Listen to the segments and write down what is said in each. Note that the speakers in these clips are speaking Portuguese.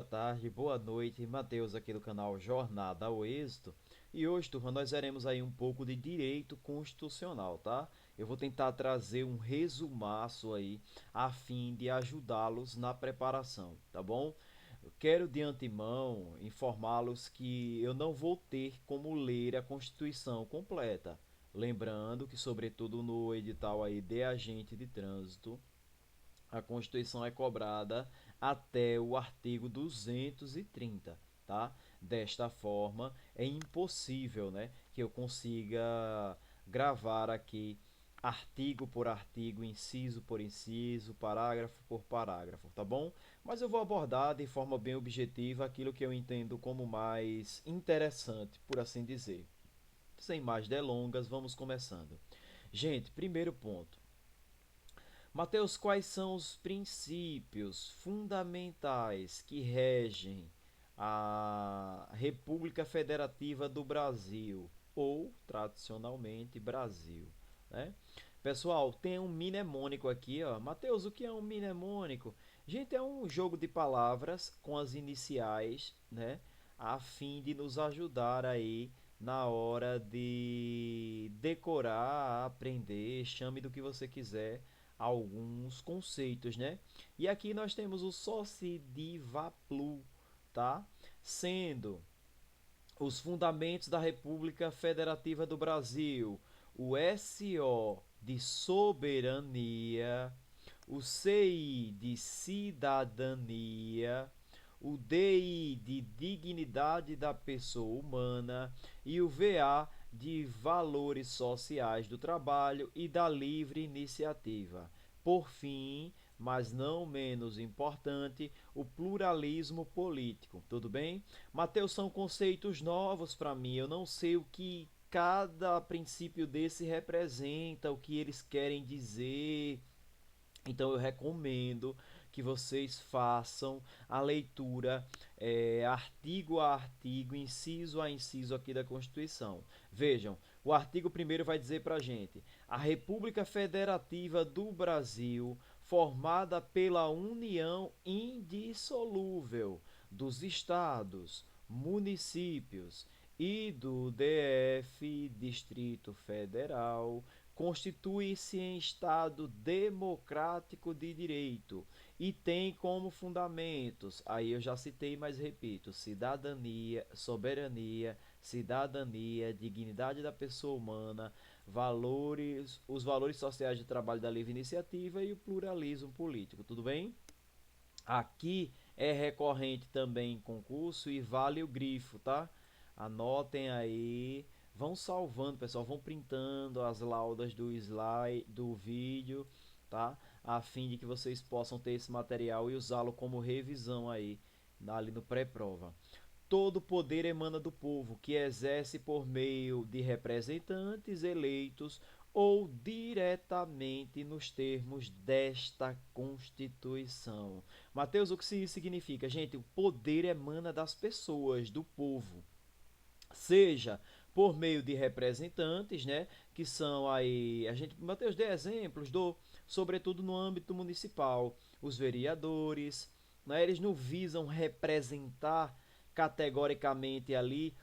tarde, boa noite. Matheus aqui do canal Jornada ao Êxito. E hoje, turma, nós veremos aí um pouco de direito constitucional, tá? Eu vou tentar trazer um resumaço aí a fim de ajudá-los na preparação, tá bom? Eu quero de antemão informá-los que eu não vou ter como ler a Constituição completa. Lembrando que, sobretudo no edital aí de agente de trânsito, a Constituição é cobrada até o artigo 230, tá? Desta forma, é impossível, né, que eu consiga gravar aqui artigo por artigo, inciso por inciso, parágrafo por parágrafo, tá bom? Mas eu vou abordar de forma bem objetiva aquilo que eu entendo como mais interessante, por assim dizer. Sem mais delongas, vamos começando. Gente, primeiro ponto. Mateus, quais são os princípios fundamentais que regem a República Federativa do Brasil, ou tradicionalmente Brasil, né? Pessoal, tem um mnemônico aqui, ó. Mateus, o que é um mnemônico? Gente, é um jogo de palavras com as iniciais, né, a fim de nos ajudar aí na hora de decorar, aprender, chame do que você quiser, alguns conceitos, né? E aqui nós temos o Socidivaplu, tá? Sendo os fundamentos da República Federativa do Brasil, o SO de soberania, o CI de cidadania, o DI de dignidade da pessoa humana e o VA de valores sociais do trabalho e da livre iniciativa. Por fim, mas não menos importante, o pluralismo político. Tudo bem? Mateus, são conceitos novos para mim. Eu não sei o que cada princípio desse representa, o que eles querem dizer. Então eu recomendo que vocês façam a leitura artigo a artigo, inciso a inciso aqui da Constituição. Vejam, o artigo 1º vai dizer para a gente: a República Federativa do Brasil, formada pela união indissolúvel dos estados, municípios e do DF, Distrito Federal, constitui-se em Estado democrático de direito e tem como fundamentos, aí eu já citei, mas repito, cidadania, soberania, cidadania, dignidade da pessoa humana, valores, os valores sociais de trabalho da livre iniciativa e o pluralismo político, tudo bem? Aqui é recorrente também em concurso e vale o grifo, tá? Anotem aí, vão salvando, pessoal, vão printando as laudas do slide, do vídeo, tá? A fim de que vocês possam ter esse material e usá-lo como revisão aí, ali no pré-prova. Todo poder emana do povo, que exerce por meio de representantes eleitos ou diretamente nos termos desta Constituição. Mateus, o que isso significa? Gente, o poder emana das pessoas, do povo, seja por meio de representantes, né, que são aí, a gente, Mateus, dê exemplos, sobretudo no âmbito municipal, os vereadores, né, eles não visam representar categoricamente ali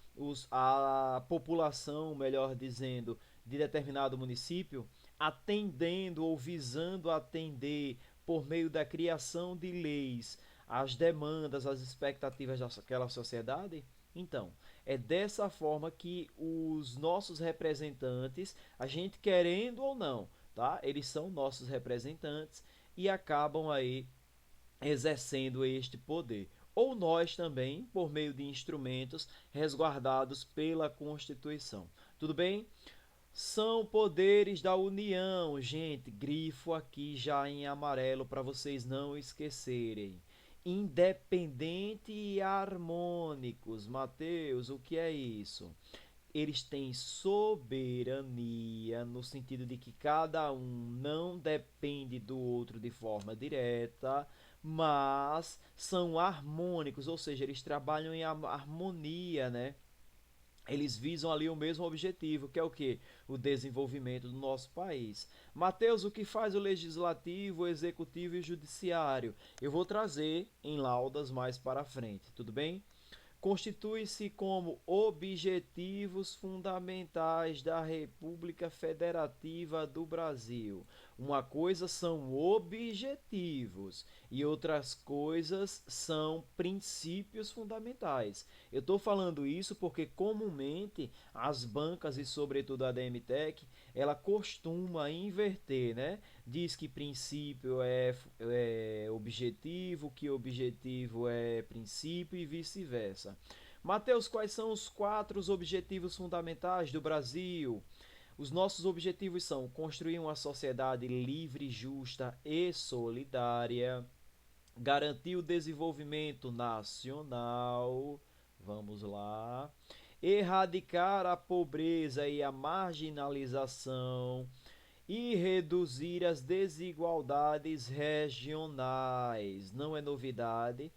a população, melhor dizendo, de determinado município, atendendo ou visando atender por meio da criação de leis as demandas, as expectativas daquela sociedade. Então, é dessa forma que os nossos representantes, a gente querendo ou não, tá? Eles são nossos representantes e acabam aí exercendo este poder. Ou nós também, por meio de instrumentos resguardados pela Constituição. Tudo bem? São poderes da União, gente, grifo aqui já em amarelo para vocês não esquecerem. Independente e harmônicos. Mateus, o que é isso? Eles têm soberania no sentido de que cada um não depende do outro de forma direta, mas são harmônicos, ou seja, eles trabalham em harmonia, né? Eles visam ali o mesmo objetivo, que é o quê? O desenvolvimento do nosso país. Mateus, o que faz o legislativo, o executivo e o judiciário? Eu vou trazer em laudas mais para frente, tudo bem? Constitui-se como objetivos fundamentais da República Federativa do Brasil. Uma coisa são objetivos e outras coisas são princípios fundamentais. Eu estou falando isso porque comumente as bancas e sobretudo a DMTech, ela costuma inverter, né? Diz que princípio é objetivo, que objetivo é princípio e vice-versa. Mateus, quais são os quatro objetivos fundamentais do Brasil? Os nossos objetivos são construir uma sociedade livre, justa e solidária, garantir o desenvolvimento nacional, vamos lá, erradicar a pobreza e a marginalização e reduzir as desigualdades regionais. Não é novidade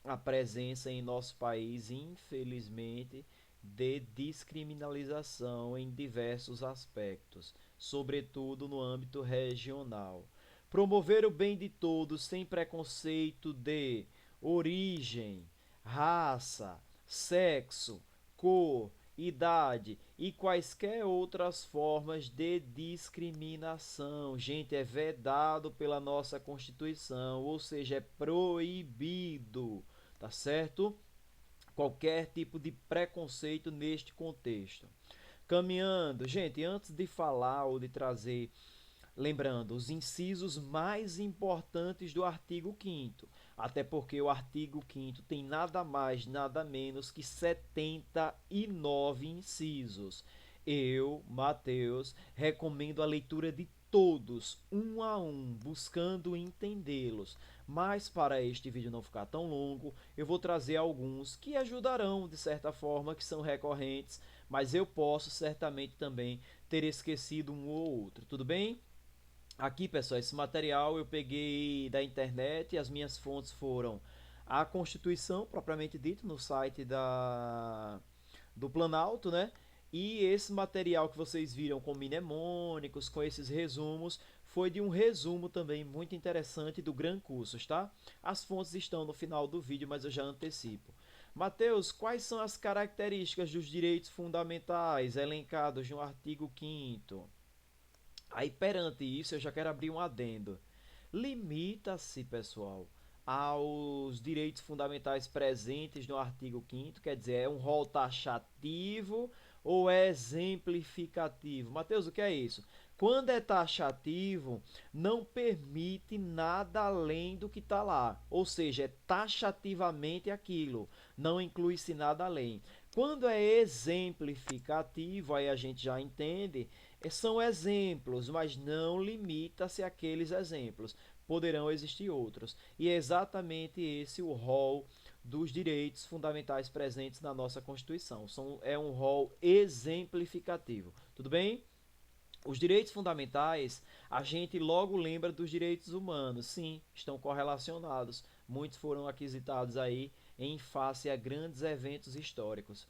a presença em nosso país, infelizmente, de descriminalização em diversos aspectos, sobretudo no âmbito regional. Promover o bem de todos sem preconceito de origem, raça, sexo, cor, idade e quaisquer outras formas de discriminação. Gente, é vedado pela nossa Constituição, ou seja, é proibido, tá certo? Qualquer tipo de preconceito neste contexto. Caminhando, gente, antes de falar ou de trazer, lembrando, os incisos mais importantes do artigo 5º, até porque o artigo 5º tem nada mais, nada menos que 79 incisos. Eu, Mateus, recomendo a leitura de todos, um a um, buscando entendê-los. Mas para este vídeo não ficar tão longo, eu vou trazer alguns que ajudarão de certa forma, que são recorrentes, mas eu posso certamente também ter esquecido um ou outro, tudo bem? Aqui, pessoal, esse material eu peguei da internet e as minhas fontes foram a Constituição, propriamente dito, no site do Planalto, né? E esse material que vocês viram com mnemônicos, com esses resumos, foi de um resumo também muito interessante do Gran Cursos, tá? As fontes estão no final do vídeo, mas eu já antecipo. Mateus, quais são as características dos direitos fundamentais elencados no artigo 5º? Aí, perante isso, eu já quero abrir um adendo. Limita-se, pessoal, aos direitos fundamentais presentes no artigo 5º, quer dizer, é um rol taxativo ou é exemplificativo? Mateus, o que é isso? Quando é taxativo, não permite nada além do que está lá, ou seja, é taxativamente aquilo, não inclui-se nada além. Quando é exemplificativo, aí a gente já entende, são exemplos, mas não limita-se àqueles exemplos. Poderão existir outros. E é exatamente esse o rol dos direitos fundamentais presentes na nossa Constituição. É um rol exemplificativo. Tudo bem? Os direitos fundamentais, a gente logo lembra dos direitos humanos. Sim, estão correlacionados. Muitos foram aquisitados aí em face a grandes eventos históricos.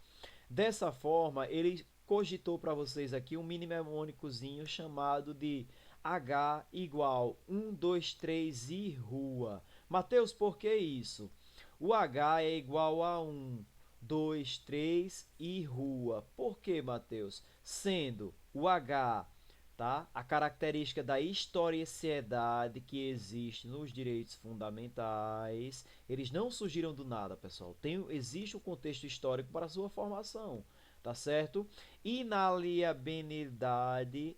Dessa forma, ele cogitou para vocês aqui um mini mnemônicozinho chamado de H igual 1, 2, 3 e rua. Mateus, por que isso? O H é igual a 1, 2, 3 e rua. Por que, Mateus? Sendo o H, tá? A característica da historicidade que existe nos direitos fundamentais, eles não surgiram do nada, pessoal. Existe um contexto histórico para a sua formação, tá certo? Inalienabilidade,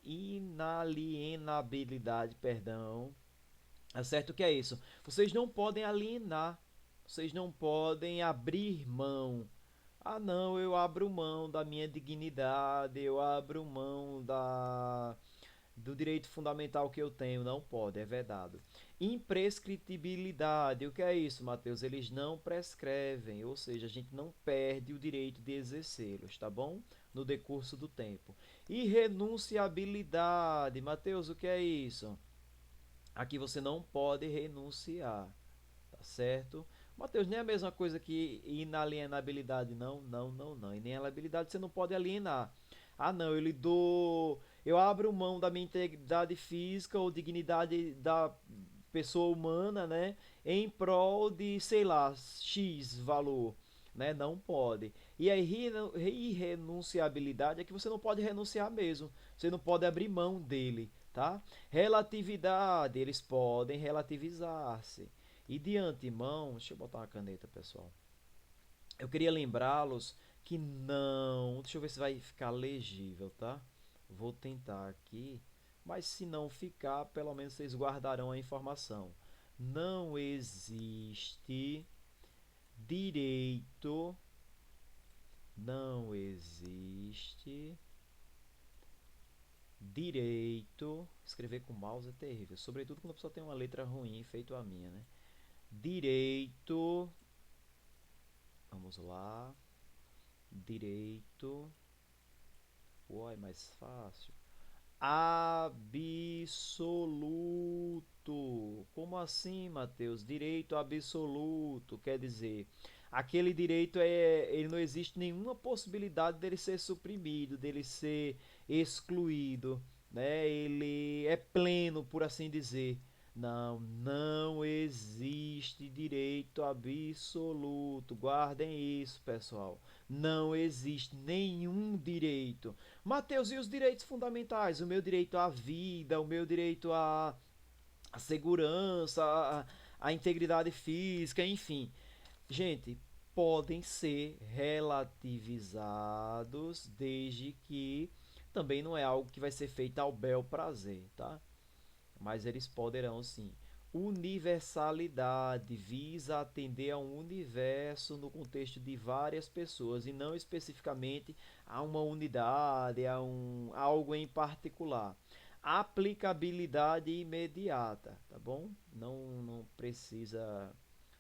perdão. Tá certo? O que é isso? Vocês não podem alienar, vocês não podem abrir mão. Ah, não, eu abro mão da minha dignidade, eu abro mão do direito fundamental que eu tenho. Não pode, é vedado. Imprescritibilidade, o que é isso, Mateus? Eles não prescrevem, ou seja, a gente não perde o direito de exercê-los, tá bom? No decurso do tempo. Irrenunciabilidade, Mateus, o que é isso? Aqui você não pode renunciar, tá certo? Mateus, nem é a mesma coisa que inalienabilidade, não, não, não, não. Inalienabilidade você não pode alienar. Ah, não, eu abro mão da minha integridade física ou dignidade da pessoa humana, né, em prol de, sei lá, X valor, né? Não pode. E a irrenunciabilidade é que você não pode renunciar mesmo. Você não pode abrir mão dele, tá? Relatividade, eles podem relativizar-se. E de antemão, deixa eu botar uma caneta, pessoal. Eu queria lembrá-los que não. Deixa eu ver se vai ficar legível, tá? Vou tentar aqui. Mas se não ficar, pelo menos vocês guardarão a informação. Não existe direito. Não existe direito. Escrever com mouse é terrível. Sobretudo quando a pessoa tem uma letra ruim, feito a minha, né? Direito. Vamos lá. Direito. Uai, mais fácil. Absoluto. Como assim, Mateus? Direito absoluto quer dizer, aquele direito ele não existe nenhuma possibilidade dele ser suprimido, dele ser excluído, né? Ele é pleno, por assim dizer. Não, não existe direito absoluto. Guardem isso, pessoal. Não existe nenhum direito. Mateus, e os direitos fundamentais? O meu direito à vida, o meu direito à segurança, à integridade física, enfim. Gente, podem ser relativizados desde que também não é algo que vai ser feito ao bel prazer, tá? Mas eles poderão sim. Universalidade visa atender a um universo no contexto de várias pessoas e não especificamente a uma unidade, a algo em particular. Aplicabilidade imediata, tá bom? Não precisa,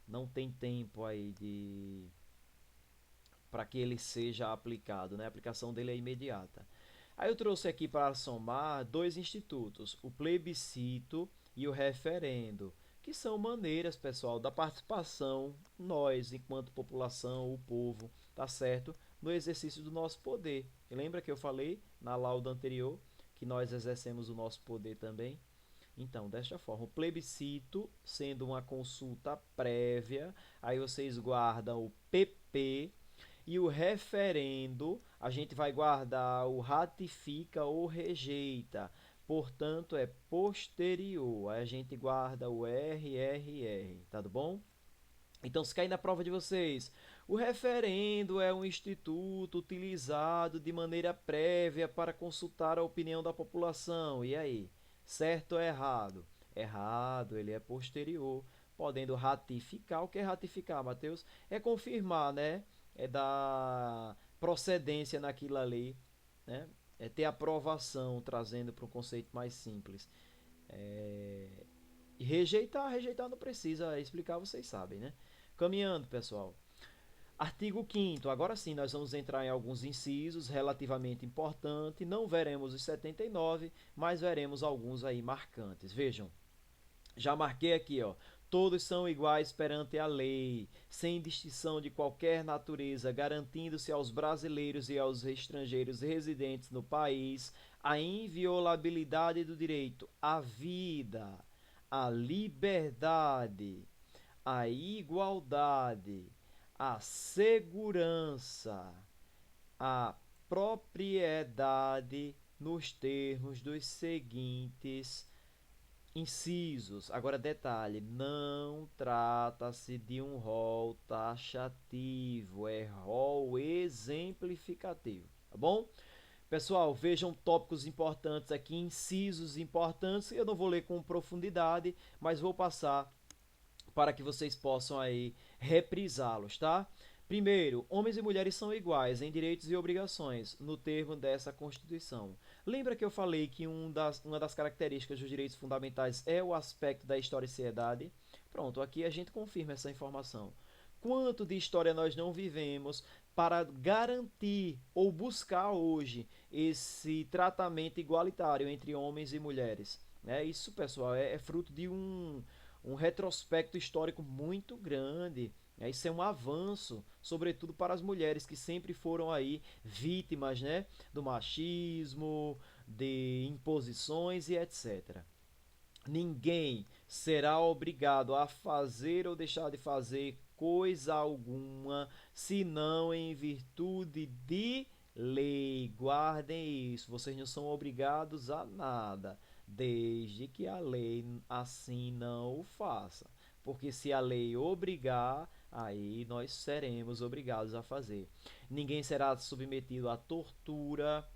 não tem tempo aí de para que ele seja aplicado, né? A aplicação dele é imediata. Aí eu trouxe aqui para somar dois institutos, o plebiscito e o referendo, que são maneiras, pessoal, da participação, nós, enquanto população, o povo, tá certo? No exercício do nosso poder. E lembra que eu falei na lauda anterior que nós exercemos o nosso poder também? Então, desta forma, o plebiscito sendo uma consulta prévia, aí vocês guardam o PP, e o referendo, a gente vai guardar o ratifica ou rejeita. Portanto, é posterior. Aí a gente guarda o RRR, tá bom? Então, se cair na prova de vocês, o referendo é um instituto utilizado de maneira prévia para consultar a opinião da população. E aí? Certo ou errado? Errado, ele é posterior, podendo ratificar. O que é ratificar, Matheus? É confirmar, né? É dar procedência naquilo ali, né? É ter aprovação, trazendo para um conceito mais simples. É... E rejeitar não precisa explicar, vocês sabem, né? Caminhando, pessoal. Artigo 5º, agora sim nós vamos entrar em alguns incisos relativamente importantes, não veremos os 79, mas veremos alguns aí marcantes. Vejam, já marquei aqui, ó. Todos são iguais perante a lei, sem distinção de qualquer natureza, garantindo-se aos brasileiros e aos estrangeiros residentes no país a inviolabilidade do direito à vida, à liberdade, à igualdade, à segurança, à propriedade nos termos dos seguintes incisos. Agora, detalhe: não trata-se de um rol taxativo, é rol exemplificativo, tá bom? Pessoal, vejam tópicos importantes aqui, incisos importantes. Eu não vou ler com profundidade, mas vou passar para que vocês possam aí reprisá-los, tá? Primeiro, homens e mulheres são iguais em direitos e obrigações, no termo dessa Constituição. Lembra que eu falei que uma das características dos direitos fundamentais é o aspecto da historicidade? Pronto, aqui a gente confirma essa informação. Quanto de história nós não vivemos para garantir ou buscar hoje esse tratamento igualitário entre homens e mulheres? Isso, pessoal, é fruto de um retrospecto histórico muito grande, Isso é um avanço, sobretudo para as mulheres que sempre foram aí vítimas, né, do machismo, de imposições e etc. Ninguém será obrigado a fazer ou deixar de fazer coisa alguma, senão em virtude de lei. Guardem isso, vocês não são obrigados a nada, desde que a lei assim não o faça. Porque se a lei obrigar, aí nós seremos obrigados a fazer. Ninguém será submetido à tortura,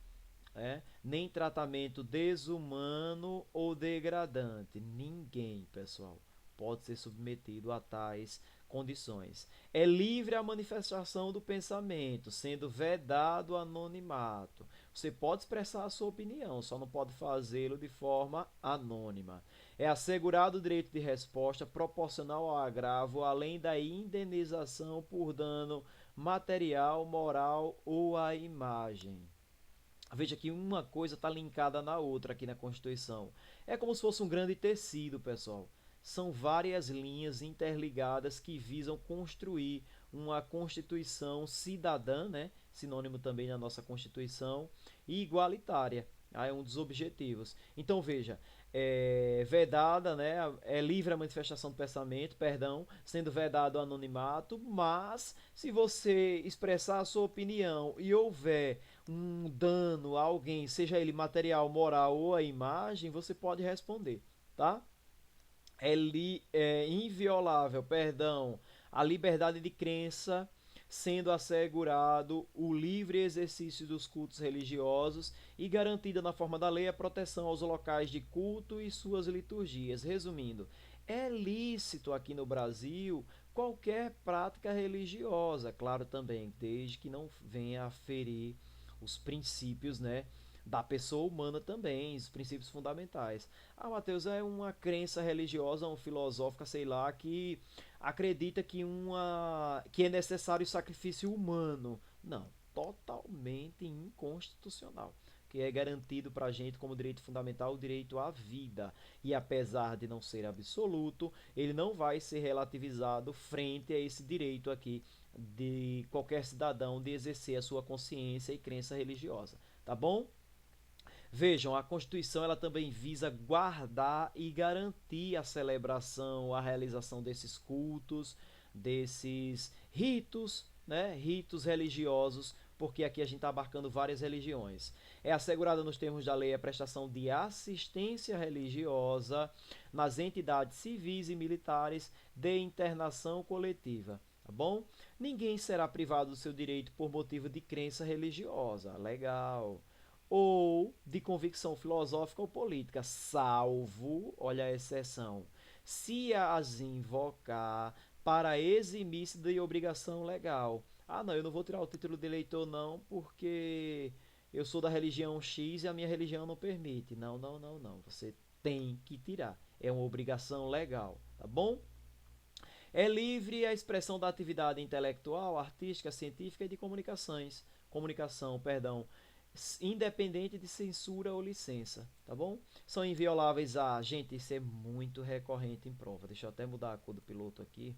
nem tratamento desumano ou degradante. Ninguém, pessoal, pode ser submetido a tais condições. É livre a manifestação do pensamento, sendo vedado o anonimato. Você pode expressar a sua opinião, só não pode fazê-lo de forma anônima. É assegurado o direito de resposta proporcional ao agravo, além da indenização por dano material, moral ou à imagem. Veja que uma coisa está linkada na outra aqui na Constituição. É como se fosse um grande tecido, pessoal. São várias linhas interligadas que visam construir uma Constituição cidadã, né? Sinônimo também na nossa Constituição, e igualitária. É um dos objetivos. Então, veja, é vedada, né? É livre a manifestação do pensamento, perdão, sendo vedado o anonimato, mas se você expressar a sua opinião e houver um dano a alguém, seja ele material, moral ou a imagem, você pode responder, tá? É inviolável, perdão, a liberdade de crença, sendo assegurado o livre exercício dos cultos religiosos e garantida na forma da lei a proteção aos locais de culto e suas liturgias. Resumindo, é lícito aqui no Brasil qualquer prática religiosa, claro também, desde que não venha a ferir os princípios, né, da pessoa humana também, os princípios fundamentais. Ah, Mateus, é uma crença religiosa, uma filosófica, sei lá, que acredita que é necessário sacrifício humano. Não, totalmente inconstitucional. Que é garantido para a gente como direito fundamental o direito à vida. E apesar de não ser absoluto, ele não vai ser relativizado frente a esse direito aqui de qualquer cidadão de exercer a sua consciência e crença religiosa. Tá bom? Vejam, a Constituição ela também visa guardar e garantir a celebração, a realização desses cultos, desses ritos, né? Ritos religiosos, porque aqui a gente está abarcando várias religiões. É assegurada nos termos da lei a prestação de assistência religiosa nas entidades civis e militares de internação coletiva. Tá bom? Ninguém será privado do seu direito por motivo de crença religiosa. Legal, ou de convicção filosófica ou política, salvo, olha a exceção, se as invocar para eximir-se de obrigação legal. Ah, não, eu não vou tirar o título de eleitor não, porque eu sou da religião X e a minha religião não permite. Não, não, não, não. Você tem que tirar. É uma obrigação legal, tá bom? É livre a expressão da atividade intelectual, artística, científica e de comunicação, perdão, independente de censura ou licença, tá bom? São invioláveis a, gente, isso é muito recorrente em prova. Deixa eu até mudar a cor do piloto aqui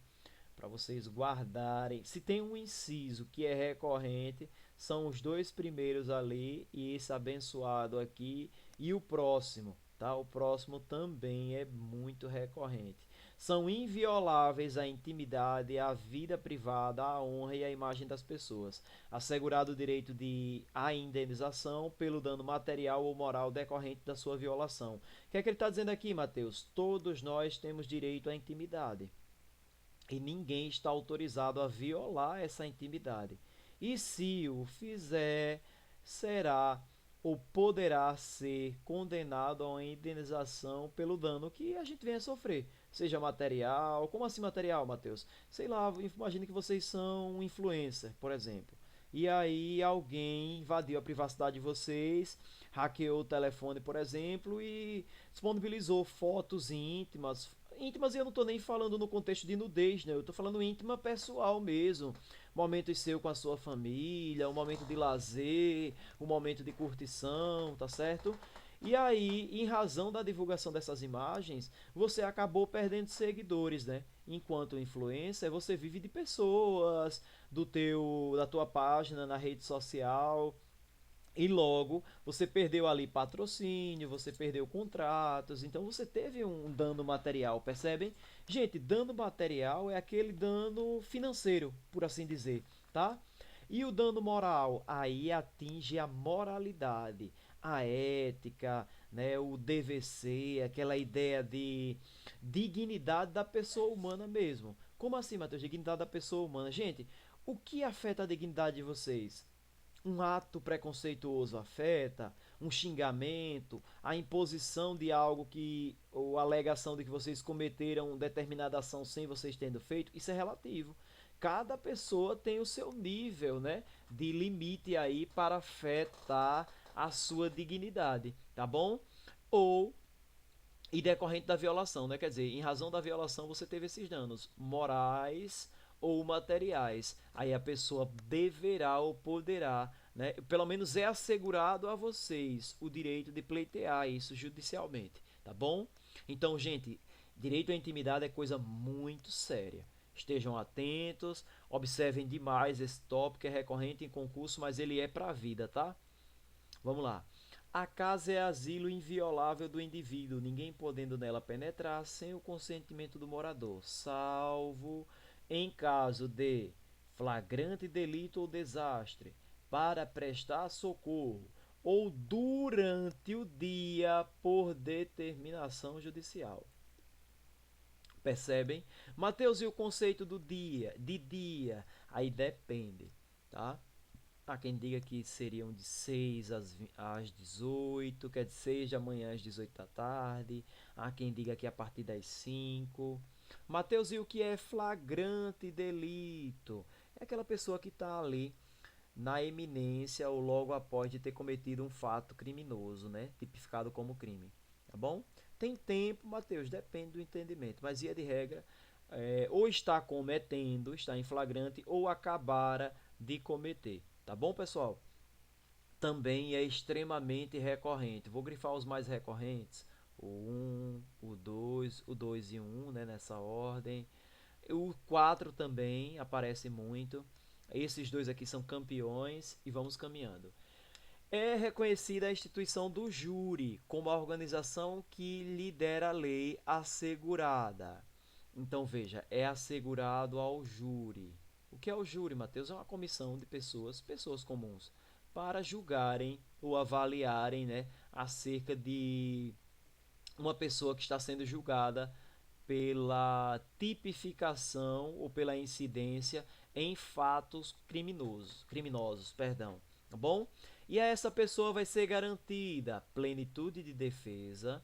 para vocês guardarem. Se tem um inciso que é recorrente, são os dois primeiros ali e esse abençoado aqui e o próximo, tá? O próximo também é muito recorrente. São invioláveis a intimidade, a vida privada, a honra e a imagem das pessoas. Assegurado o direito de a indenização pelo dano material ou moral decorrente da sua violação. O que é que ele está dizendo aqui, Mateus? Todos nós temos direito à intimidade. E ninguém está autorizado a violar essa intimidade. E se o fizer, será ou poderá ser condenado a uma indenização pelo dano que a gente venha a sofrer, seja material. Como assim material, Matheus? Sei lá, imagine que vocês são um influencer, por exemplo. E aí alguém invadiu a privacidade de vocês, hackeou o telefone, por exemplo, e disponibilizou fotos íntimas. Íntimas, e eu não estou nem falando no contexto de nudez, né? Eu estou falando íntima pessoal mesmo. Momentos seu com a sua família, um momento de lazer, um momento de curtição, tá certo? E aí, em razão da divulgação dessas imagens, você acabou perdendo seguidores, né? Enquanto influencer, você vive de pessoas, da tua página na rede social, e logo você perdeu ali patrocínio, você perdeu contratos, então você teve um dano material, percebem? Gente, dano material é aquele dano financeiro, por assim dizer, tá? E o dano moral, aí atinge a moralidade, a ética, né, o dever ser, aquela ideia de dignidade da pessoa humana mesmo. Como assim, Matheus? Dignidade da pessoa humana. Gente, o que afeta a dignidade de vocês? Um ato preconceituoso afeta, um xingamento, a imposição de algo que, ou a alegação de que vocês cometeram determinada ação sem vocês tendo feito, isso é relativo. Cada pessoa tem o seu nível, né, de limite aí para afetar a sua dignidade, tá bom? Ou e decorrente da violação, né? Quer dizer, em razão da violação você teve esses danos morais ou materiais. Aí a pessoa deverá ou poderá, né? Pelo menos é assegurado a vocês o direito de pleitear isso judicialmente, tá bom? Então, gente, direito à intimidade é coisa muito séria. Estejam atentos, observem demais esse tópico, é recorrente em concurso, mas ele é para a vida, tá? Vamos lá. A casa é asilo inviolável do indivíduo, ninguém podendo nela penetrar sem o consentimento do morador, salvo em caso de flagrante delito ou desastre, para prestar socorro, ou durante o dia por determinação judicial. Percebem? Mateus, e o conceito do dia? De dia? Aí depende, tá? Há quem diga que seriam de 6 às 18, quer dizer, 6 da manhã às 18 da tarde. Há quem diga que a partir das 5. Mateus, e o que é flagrante delito? É aquela pessoa que está ali na eminência ou logo após de ter cometido um fato criminoso, né? Tipificado como crime. Tá bom? Tem tempo, Mateus, depende do entendimento, mas via de regra, ou está cometendo, está em flagrante, ou acabara de cometer. Tá bom, pessoal? Também é extremamente recorrente. Vou grifar os mais recorrentes. O 1, o 2 e o 1, né, nessa ordem. O 4 também aparece muito. Esses dois aqui são campeões e vamos caminhando. É reconhecida a instituição do júri como a organização que lidera a lei assegurada. Então veja, é assegurado ao júri. O que é o júri, Mateus? É uma comissão de pessoas comuns, para julgarem ou avaliarem, né, acerca de uma pessoa que está sendo julgada pela tipificação ou pela incidência em fatos criminosos, perdão, tá bom? E a essa pessoa vai ser garantida plenitude de defesa,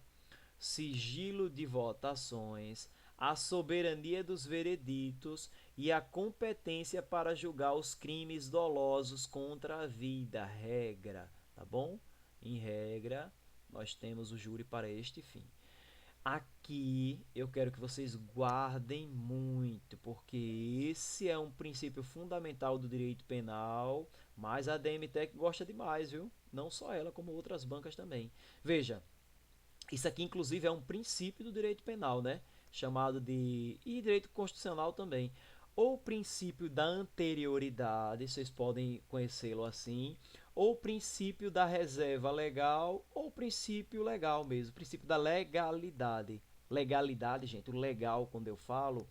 sigilo de votações, a soberania dos vereditos e a competência para julgar os crimes dolosos contra a vida, regra, tá bom? Em regra, nós temos o júri para este fim. Aqui eu quero que vocês guardem muito, porque esse é um princípio fundamental do direito penal, mas a DMTEC gosta demais, viu? Não só ela, como outras bancas também. Veja, isso aqui inclusive é um princípio do direito penal, né? Chamado de... e direito constitucional também. Ou princípio da anterioridade, vocês podem conhecê-lo assim, ou princípio da reserva legal, ou princípio legal mesmo, princípio da legalidade. Legalidade, gente, o legal, quando eu falo,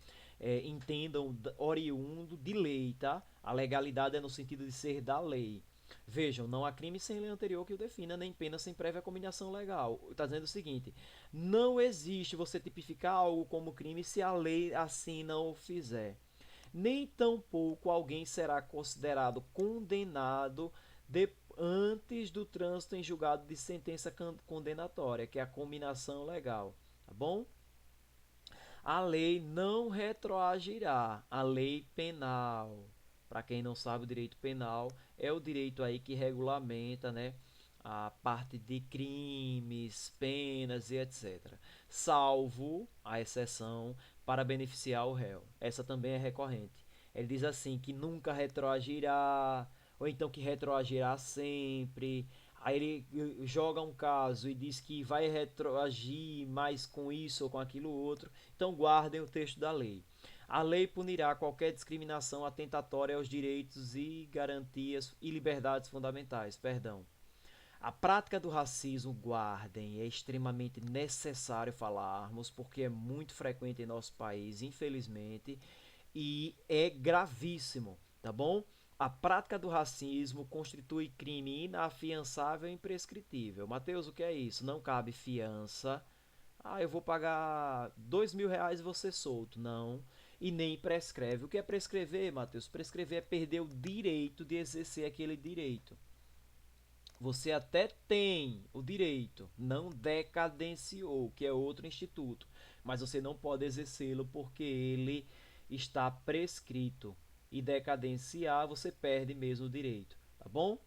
entendam oriundo de lei, tá? A legalidade é no sentido de ser da lei. Vejam, não há crime sem lei anterior que o defina, nem pena sem prévia combinação legal. Está dizendo o seguinte: não existe você tipificar algo como crime se a lei assim não o fizer. Nem tampouco alguém será considerado condenado antes do trânsito em julgado de sentença condenatória, que é a combinação legal. Tá bom? A lei não retroagirá, a lei penal. Para quem não sabe, o direito penal é o direito aí que regulamenta, né, a parte de crimes, penas e etc. Salvo a exceção para beneficiar o réu. Essa também é recorrente. Ele diz assim que nunca retroagirá, ou então que retroagirá sempre. Aí ele joga um caso e diz que vai retroagir mais com isso ou com aquilo outro. Então guardem o texto da lei. A lei punirá qualquer discriminação atentatória aos direitos e garantias e liberdades fundamentais. Perdão. A prática do racismo, guardem, é extremamente necessário falarmos, porque é muito frequente em nosso país, infelizmente, e é gravíssimo, tá bom? A prática do racismo constitui crime inafiançável e imprescritível. Mateus, o que é isso? Não cabe fiança. Ah, eu vou pagar R$ 2.000 e vou ser solto. Não. E nem prescreve. O que é prescrever, Mateus? Prescrever é perder o direito de exercer aquele direito. Você até tem o direito, não decadenciou, que é outro instituto, mas você não pode exercê-lo porque ele está prescrito. E decadenciar, você perde mesmo o direito, tá bom?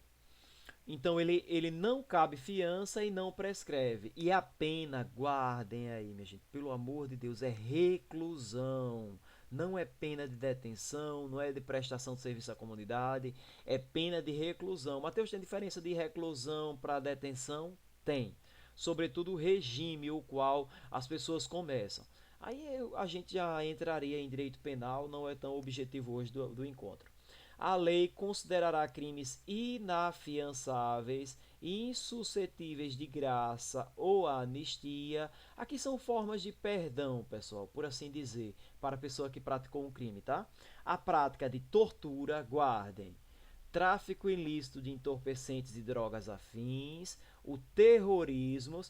Então ele não cabe fiança e não prescreve. E a pena, guardem aí, minha gente, pelo amor de Deus, é reclusão. Não é pena de detenção, não é de prestação de serviço à comunidade, é pena de reclusão. Mateus, tem diferença de reclusão para detenção? Tem. Sobretudo o regime o qual as pessoas começam. Aí a gente já entraria em direito penal, não é tão objetivo hoje do encontro. A lei considerará crimes inafiançáveis, insuscetíveis de graça ou anistia. Aqui são formas de perdão, pessoal, por assim dizer, para a pessoa que praticou um crime, tá? A prática de tortura, guardem. Tráfico ilícito de entorpecentes e drogas afins, o terrorismo,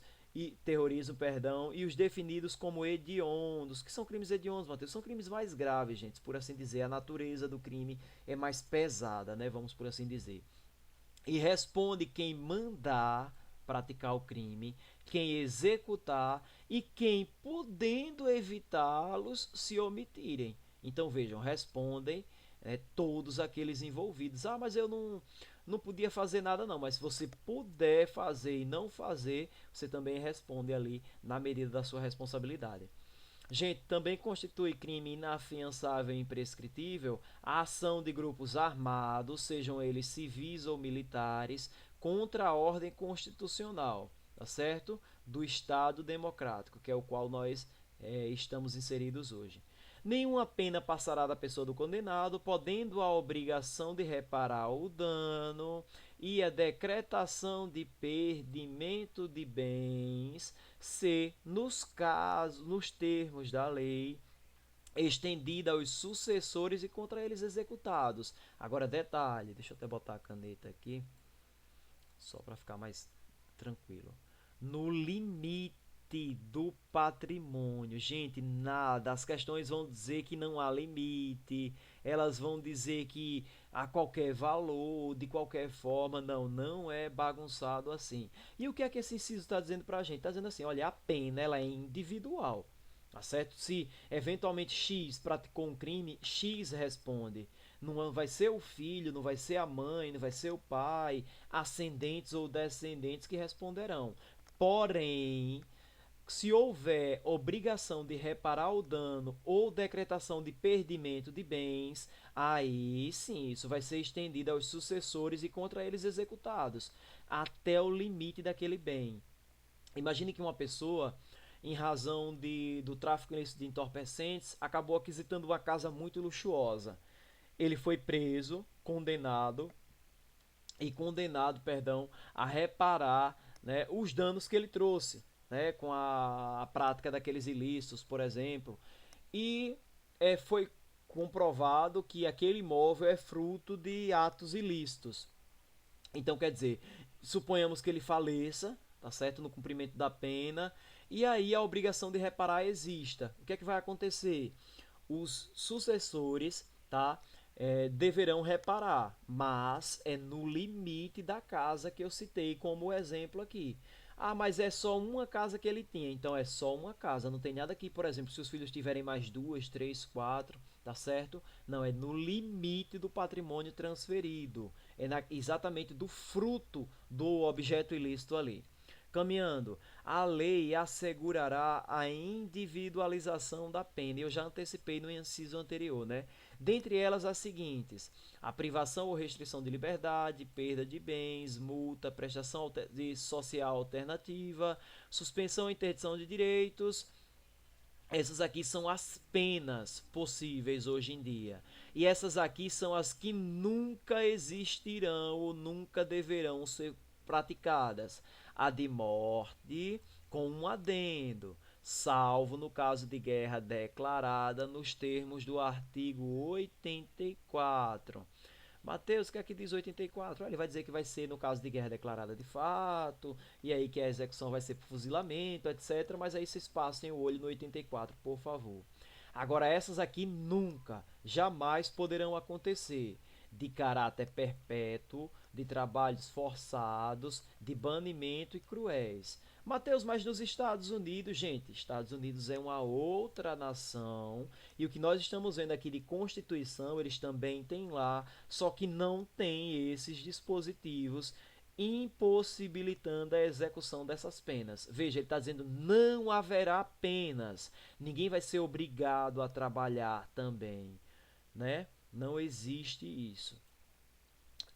perdão, e os definidos como hediondos. Que são crimes hediondos, Matheus? São crimes mais graves, gente, por assim dizer. A natureza do crime é mais pesada, né? Vamos por assim dizer. E responde quem mandar praticar o crime, quem executar e quem, podendo evitá-los, se omitirem. Então vejam, respondem todos aqueles envolvidos. Ah, mas eu não podia fazer nada não, mas se você puder fazer e não fazer, você também responde ali na medida da sua responsabilidade. Gente, também constitui crime inafiançável e imprescritível a ação de grupos armados, sejam eles civis ou militares, contra a ordem constitucional, tá certo? Do Estado democrático, que é o qual nós estamos inseridos hoje. Nenhuma pena passará da pessoa do condenado, podendo a obrigação de reparar o dano e a decretação de perdimento de bens ser, nos termos da lei, estendida aos sucessores e contra eles executados. Agora, detalhe, deixa eu até botar a caneta aqui, só para ficar mais tranquilo. No limite do patrimônio. Gente, nada. As questões vão dizer que não há limite. Elas vão dizer que a qualquer valor, de qualquer forma. Não, não é bagunçado assim. E o que é que esse inciso está dizendo para a gente? Está dizendo assim, olha, a pena ela é individual. Tá certo? Se eventualmente X praticou um crime, X responde. Não vai ser o filho, não vai ser a mãe, não vai ser o pai, ascendentes ou descendentes que responderão. Porém, se houver obrigação de reparar o dano ou decretação de perdimento de bens, aí sim, isso vai ser estendido aos sucessores e contra eles executados, até o limite daquele bem. Imagine que uma pessoa, em razão do tráfico ilícito de entorpecentes, acabou aquisitando uma casa muito luxuosa. Ele foi preso, condenado, a reparar, né, os danos que ele trouxe, né, com a prática daqueles ilícitos, por exemplo. E foi comprovado que aquele imóvel é fruto de atos ilícitos. Então, quer dizer, suponhamos que ele faleça, tá certo, no cumprimento da pena, e aí a obrigação de reparar exista. O que é que vai acontecer? Os sucessores, tá, deverão reparar, mas é no limite da casa que eu citei como exemplo aqui. Ah, mas é só uma casa que ele tinha, então é só uma casa, não tem nada aqui, por exemplo, se os filhos tiverem mais duas, três, quatro, tá certo? Não, é no limite do patrimônio transferido, exatamente do fruto do objeto ilícito ali. Caminhando, a lei assegurará a individualização da pena. Eu já antecipei no inciso anterior, né? Dentre elas as seguintes: a privação ou restrição de liberdade, perda de bens, multa, prestação de social alternativa, suspensão e interdição de direitos. Essas aqui são as penas possíveis hoje em dia. E essas aqui são as que nunca existirão ou nunca deverão ser praticadas. A de morte, com um adendo, salvo no caso de guerra declarada nos termos do artigo 84. Mateus, o que é que diz 84? Ele vai dizer que vai ser no caso de guerra declarada de fato, e aí que a execução vai ser por fuzilamento, etc. Mas aí vocês passem o olho no 84, por favor. Agora, essas aqui nunca, jamais poderão acontecer. De caráter perpétuo, de trabalhos forçados, de banimento e cruéis. Mateus, mas nos Estados Unidos, gente, Estados Unidos é uma outra nação e o que nós estamos vendo aqui de Constituição, eles também têm lá, só que não tem esses dispositivos impossibilitando a execução dessas penas. Veja, ele está dizendo não haverá penas, ninguém vai ser obrigado a trabalhar também, né? Não existe isso.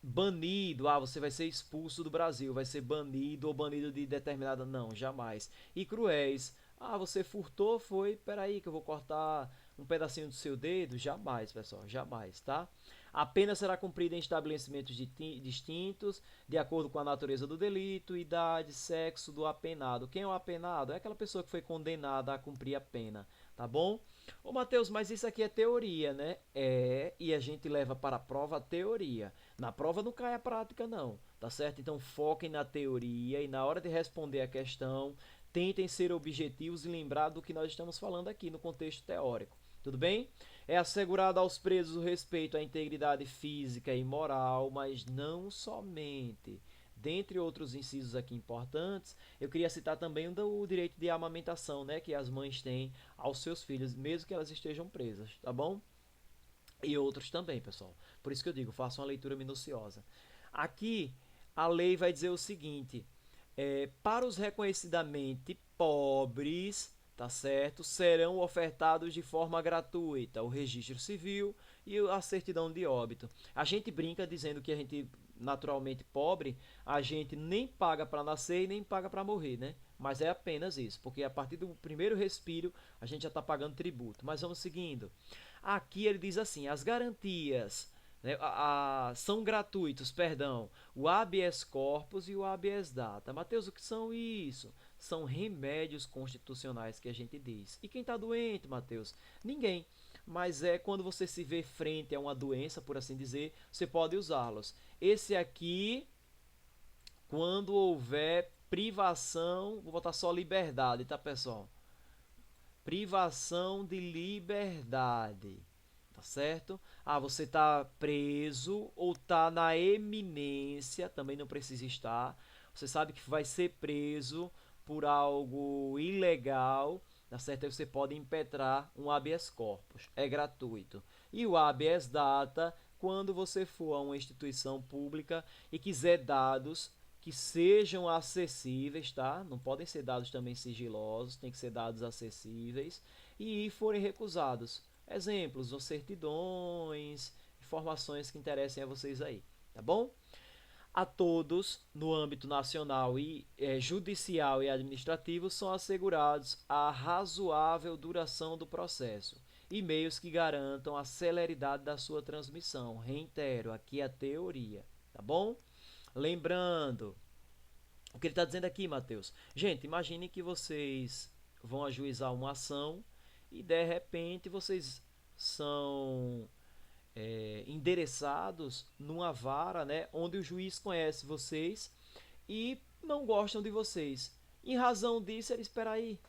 Banido, você vai ser expulso do Brasil, vai ser banido ou banido de determinada. Não, jamais. E cruéis, você furtou, foi, peraí que eu vou cortar um pedacinho do seu dedo. Jamais, pessoal, jamais, tá? A pena será cumprida em estabelecimentos distintos, de acordo com a natureza do delito, idade, sexo do apenado. Quem é o apenado? É aquela pessoa que foi condenada a cumprir a pena, tá bom? Ô Matheus, mas isso aqui é teoria, né? E a gente leva para a prova a teoria. Na prova não cai a prática, não, tá certo? Então foquem na teoria e na hora de responder a questão, tentem ser objetivos e lembrar do que nós estamos falando aqui no contexto teórico. Tudo bem? É assegurado aos presos o respeito à integridade física e moral, mas não somente. Dentre outros incisos aqui importantes, eu queria citar também o direito de amamentação, né, que as mães têm aos seus filhos, mesmo que elas estejam presas, tá bom? E outros também, pessoal. Por isso que eu digo, façam uma leitura minuciosa. Aqui, a lei vai dizer o seguinte: para os reconhecidamente pobres, tá certo? Serão ofertados de forma gratuita o registro civil e a certidão de óbito. A gente brinca dizendo que a gente naturalmente pobre, a gente nem paga para nascer e nem paga para morrer, né? Mas é apenas isso, porque a partir do primeiro respiro a gente já está pagando tributo. Mas vamos seguindo. Aqui ele diz assim: as garantias, né, são gratuitos, perdão, o habeas corpus e o habeas data. Mateus, o que são isso? São remédios constitucionais que a gente diz. E quem está doente, Mateus? Ninguém. Mas é quando você se vê frente a uma doença, por assim dizer, você pode usá-los. Esse aqui, quando houver privação, vou botar só liberdade, tá, pessoal? Privação de liberdade, tá certo? Você tá preso ou tá na eminência, também não precisa estar. Você sabe que vai ser preso por algo ilegal, tá certo? Aí você pode impetrar um habeas corpus, é gratuito. E o habeas data, quando você for a uma instituição pública e quiser dados que sejam acessíveis, tá? Não podem ser dados também sigilosos, tem que ser dados acessíveis e forem recusados. Exemplos, ou certidões, informações que interessem a vocês aí, tá bom? A todos, no âmbito nacional e judicial e administrativo, são assegurados a razoável duração do processo e meios que garantam a celeridade da sua transmissão. Reitero, aqui é a teoria, tá bom? Lembrando, o que ele está dizendo aqui, Mateus? Gente, imagine que vocês vão ajuizar uma ação e de repente vocês são endereçados numa vara, né, onde o juiz conhece vocês e não gostam de vocês. Em razão disso, ele espera aí.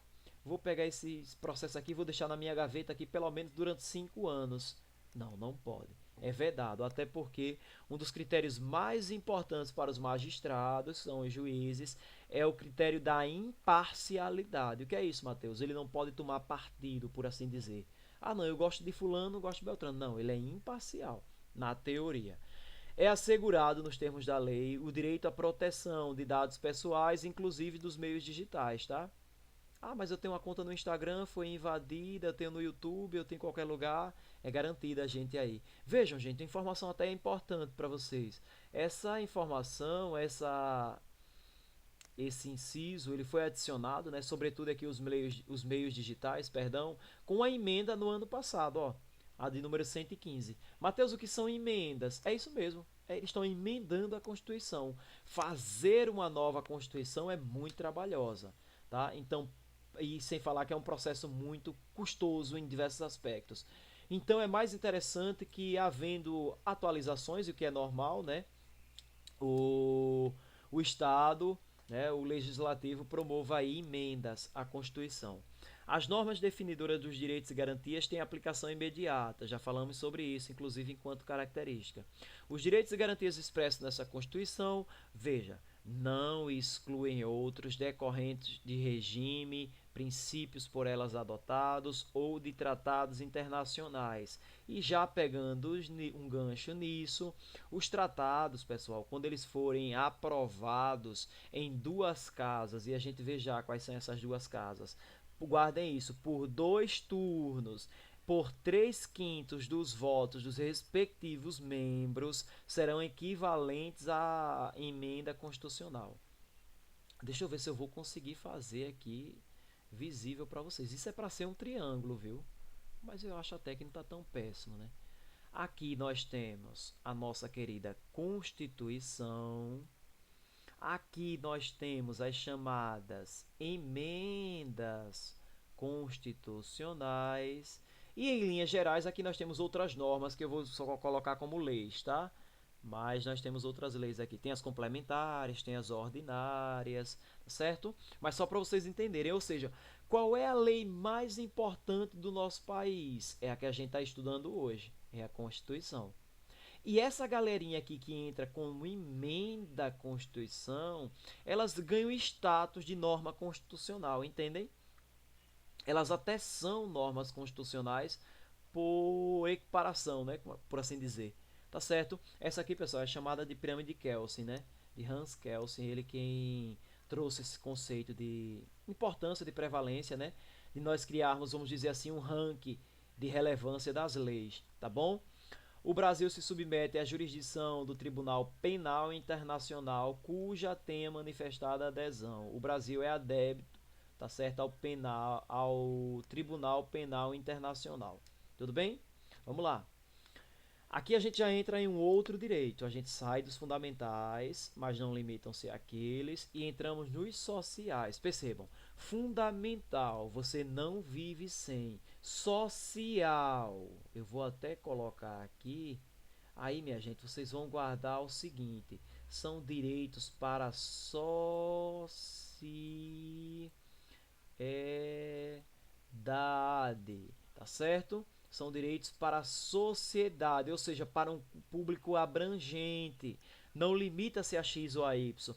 Vou pegar esse processo aqui, vou deixar na minha gaveta aqui pelo menos durante 5 anos. Não, não pode. É vedado, até porque um dos critérios mais importantes para os magistrados, são os juízes, é o critério da imparcialidade. O que é isso, Mateus? Ele não pode tomar partido, por assim dizer. Não, eu gosto de fulano, eu gosto de Beltrano. Não, ele é imparcial, na teoria. é assegurado nos termos da lei o direito à proteção de dados pessoais, inclusive dos meios digitais, tá? Ah, mas eu tenho uma conta no Instagram, foi invadida, eu tenho no YouTube, eu tenho em qualquer lugar, é garantida a gente aí. Vejam, gente, a informação até é importante para vocês. Essa informação, esse inciso, ele foi adicionado, né, sobretudo aqui os meios digitais, perdão, com a emenda no ano passado, ó, a de número 115. Mateus, o que são emendas? É isso mesmo. Eles estão emendando a Constituição. Fazer uma nova Constituição é muito trabalhosa, tá? Então, e sem falar que é um processo muito custoso em diversos aspectos. Então, é mais interessante que, havendo atualizações, o que é normal, né? o, o Estado, né, o Legislativo, promova aí emendas à Constituição. As normas definidoras dos direitos e garantias têm aplicação imediata, já falamos sobre isso, inclusive enquanto característica. Os direitos e garantias expressos nessa Constituição, veja, não excluem outros decorrentes de regime, princípios por elas adotados ou de tratados internacionais. E já pegando um gancho nisso, os tratados, pessoal, quando eles forem aprovados em duas casas, e a gente vê já quais são essas duas casas, guardem isso, por 2 turnos, por 3/5 dos votos dos respectivos membros, serão equivalentes à emenda constitucional. Deixa eu ver se eu vou conseguir fazer aqui visível para vocês. Isso é para ser um triângulo, viu? Mas eu acho até que não está tão péssimo, né? Aqui nós temos a nossa querida Constituição. Aqui nós temos as chamadas emendas constitucionais. E em linhas gerais, aqui nós temos outras normas que eu vou só colocar como leis, tá? Mas nós temos outras leis aqui. Tem as complementares, tem as ordinárias, certo? Mas só para vocês entenderem, ou seja, qual é a lei mais importante do nosso país? É a que a gente está estudando hoje, é a Constituição. E essa galerinha aqui que entra como emenda à Constituição, elas ganham status de norma constitucional, entendem? Elas até são normas constitucionais por equiparação, né? Por assim dizer. Tá certo? Essa aqui, pessoal, é chamada de pirâmide de Kelsen, né? De Hans Kelsen, ele quem trouxe esse conceito de importância, de prevalência, né? De nós criarmos, vamos dizer assim, um ranking de relevância das leis, tá bom? O Brasil se submete à jurisdição do Tribunal Penal Internacional, cuja tenha manifestada adesão. O Brasil é adepto, tá certo, ao Tribunal Penal Internacional. Tudo bem? Vamos lá. Aqui a gente já entra em um outro direito. A gente sai dos fundamentais, mas não limitam-se àqueles, e entramos nos sociais. Percebam, fundamental, você não vive sem. Social, eu vou até colocar aqui. Aí, minha gente, vocês vão guardar o seguinte: são direitos para sociedade, tá certo? São direitos para a sociedade, ou seja, para um público abrangente. Não limita-se a X ou a Y.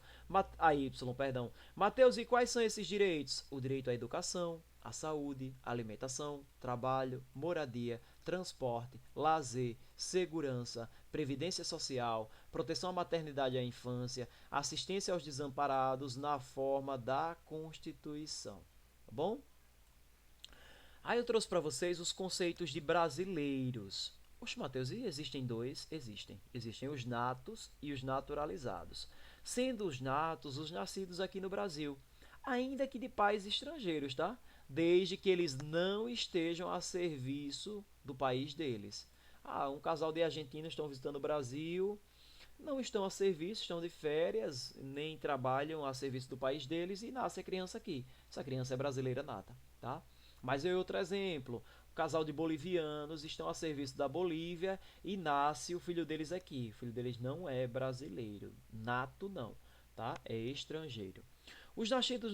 A Y, perdão. Mateus, e quais são esses direitos? O direito à educação, à saúde, à alimentação, trabalho, moradia, transporte, lazer, segurança, previdência social, proteção à maternidade e à infância, assistência aos desamparados na forma da Constituição. Tá bom? Aí eu trouxe para vocês os conceitos de brasileiros. Oxe, Matheus, e existem dois? Existem. Existem os natos e os naturalizados. Sendo os natos os nascidos aqui no Brasil, ainda que de pais estrangeiros, tá? Desde que eles não estejam a serviço do país deles. Ah, um casal de argentinos estão visitando o Brasil, não estão a serviço, estão de férias, nem trabalham a serviço do país deles e nasce a criança aqui. Essa criança é brasileira nata, tá? Mas é outro exemplo. Um casal de bolivianos estão a serviço da Bolívia e nasce o filho deles aqui. O filho deles não é brasileiro, nato não, tá? É estrangeiro. Os nascidos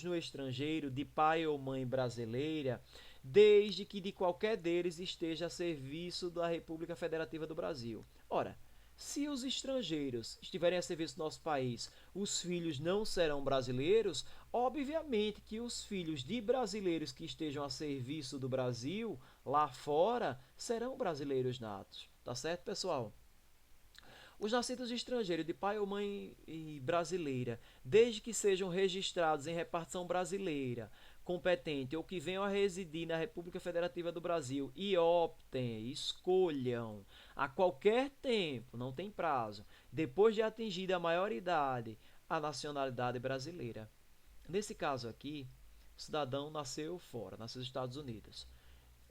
no estrangeiro, de pai ou mãe brasileira, desde que de qualquer deles esteja a serviço da República Federativa do Brasil. Ora, se os estrangeiros estiverem a serviço do nosso país, os filhos não serão brasileiros, obviamente que os filhos de brasileiros que estejam a serviço do Brasil, lá fora, serão brasileiros natos. Tá certo, pessoal? Os nascidos estrangeiros de pai ou mãe brasileira, desde que sejam registrados em repartição brasileira competente ou que venham a residir na República Federativa do Brasil e optem, escolham a qualquer tempo, não tem prazo, depois de atingida a maioridade, a nacionalidade brasileira. Nesse caso aqui, o cidadão nasceu fora, nasceu nos Estados Unidos,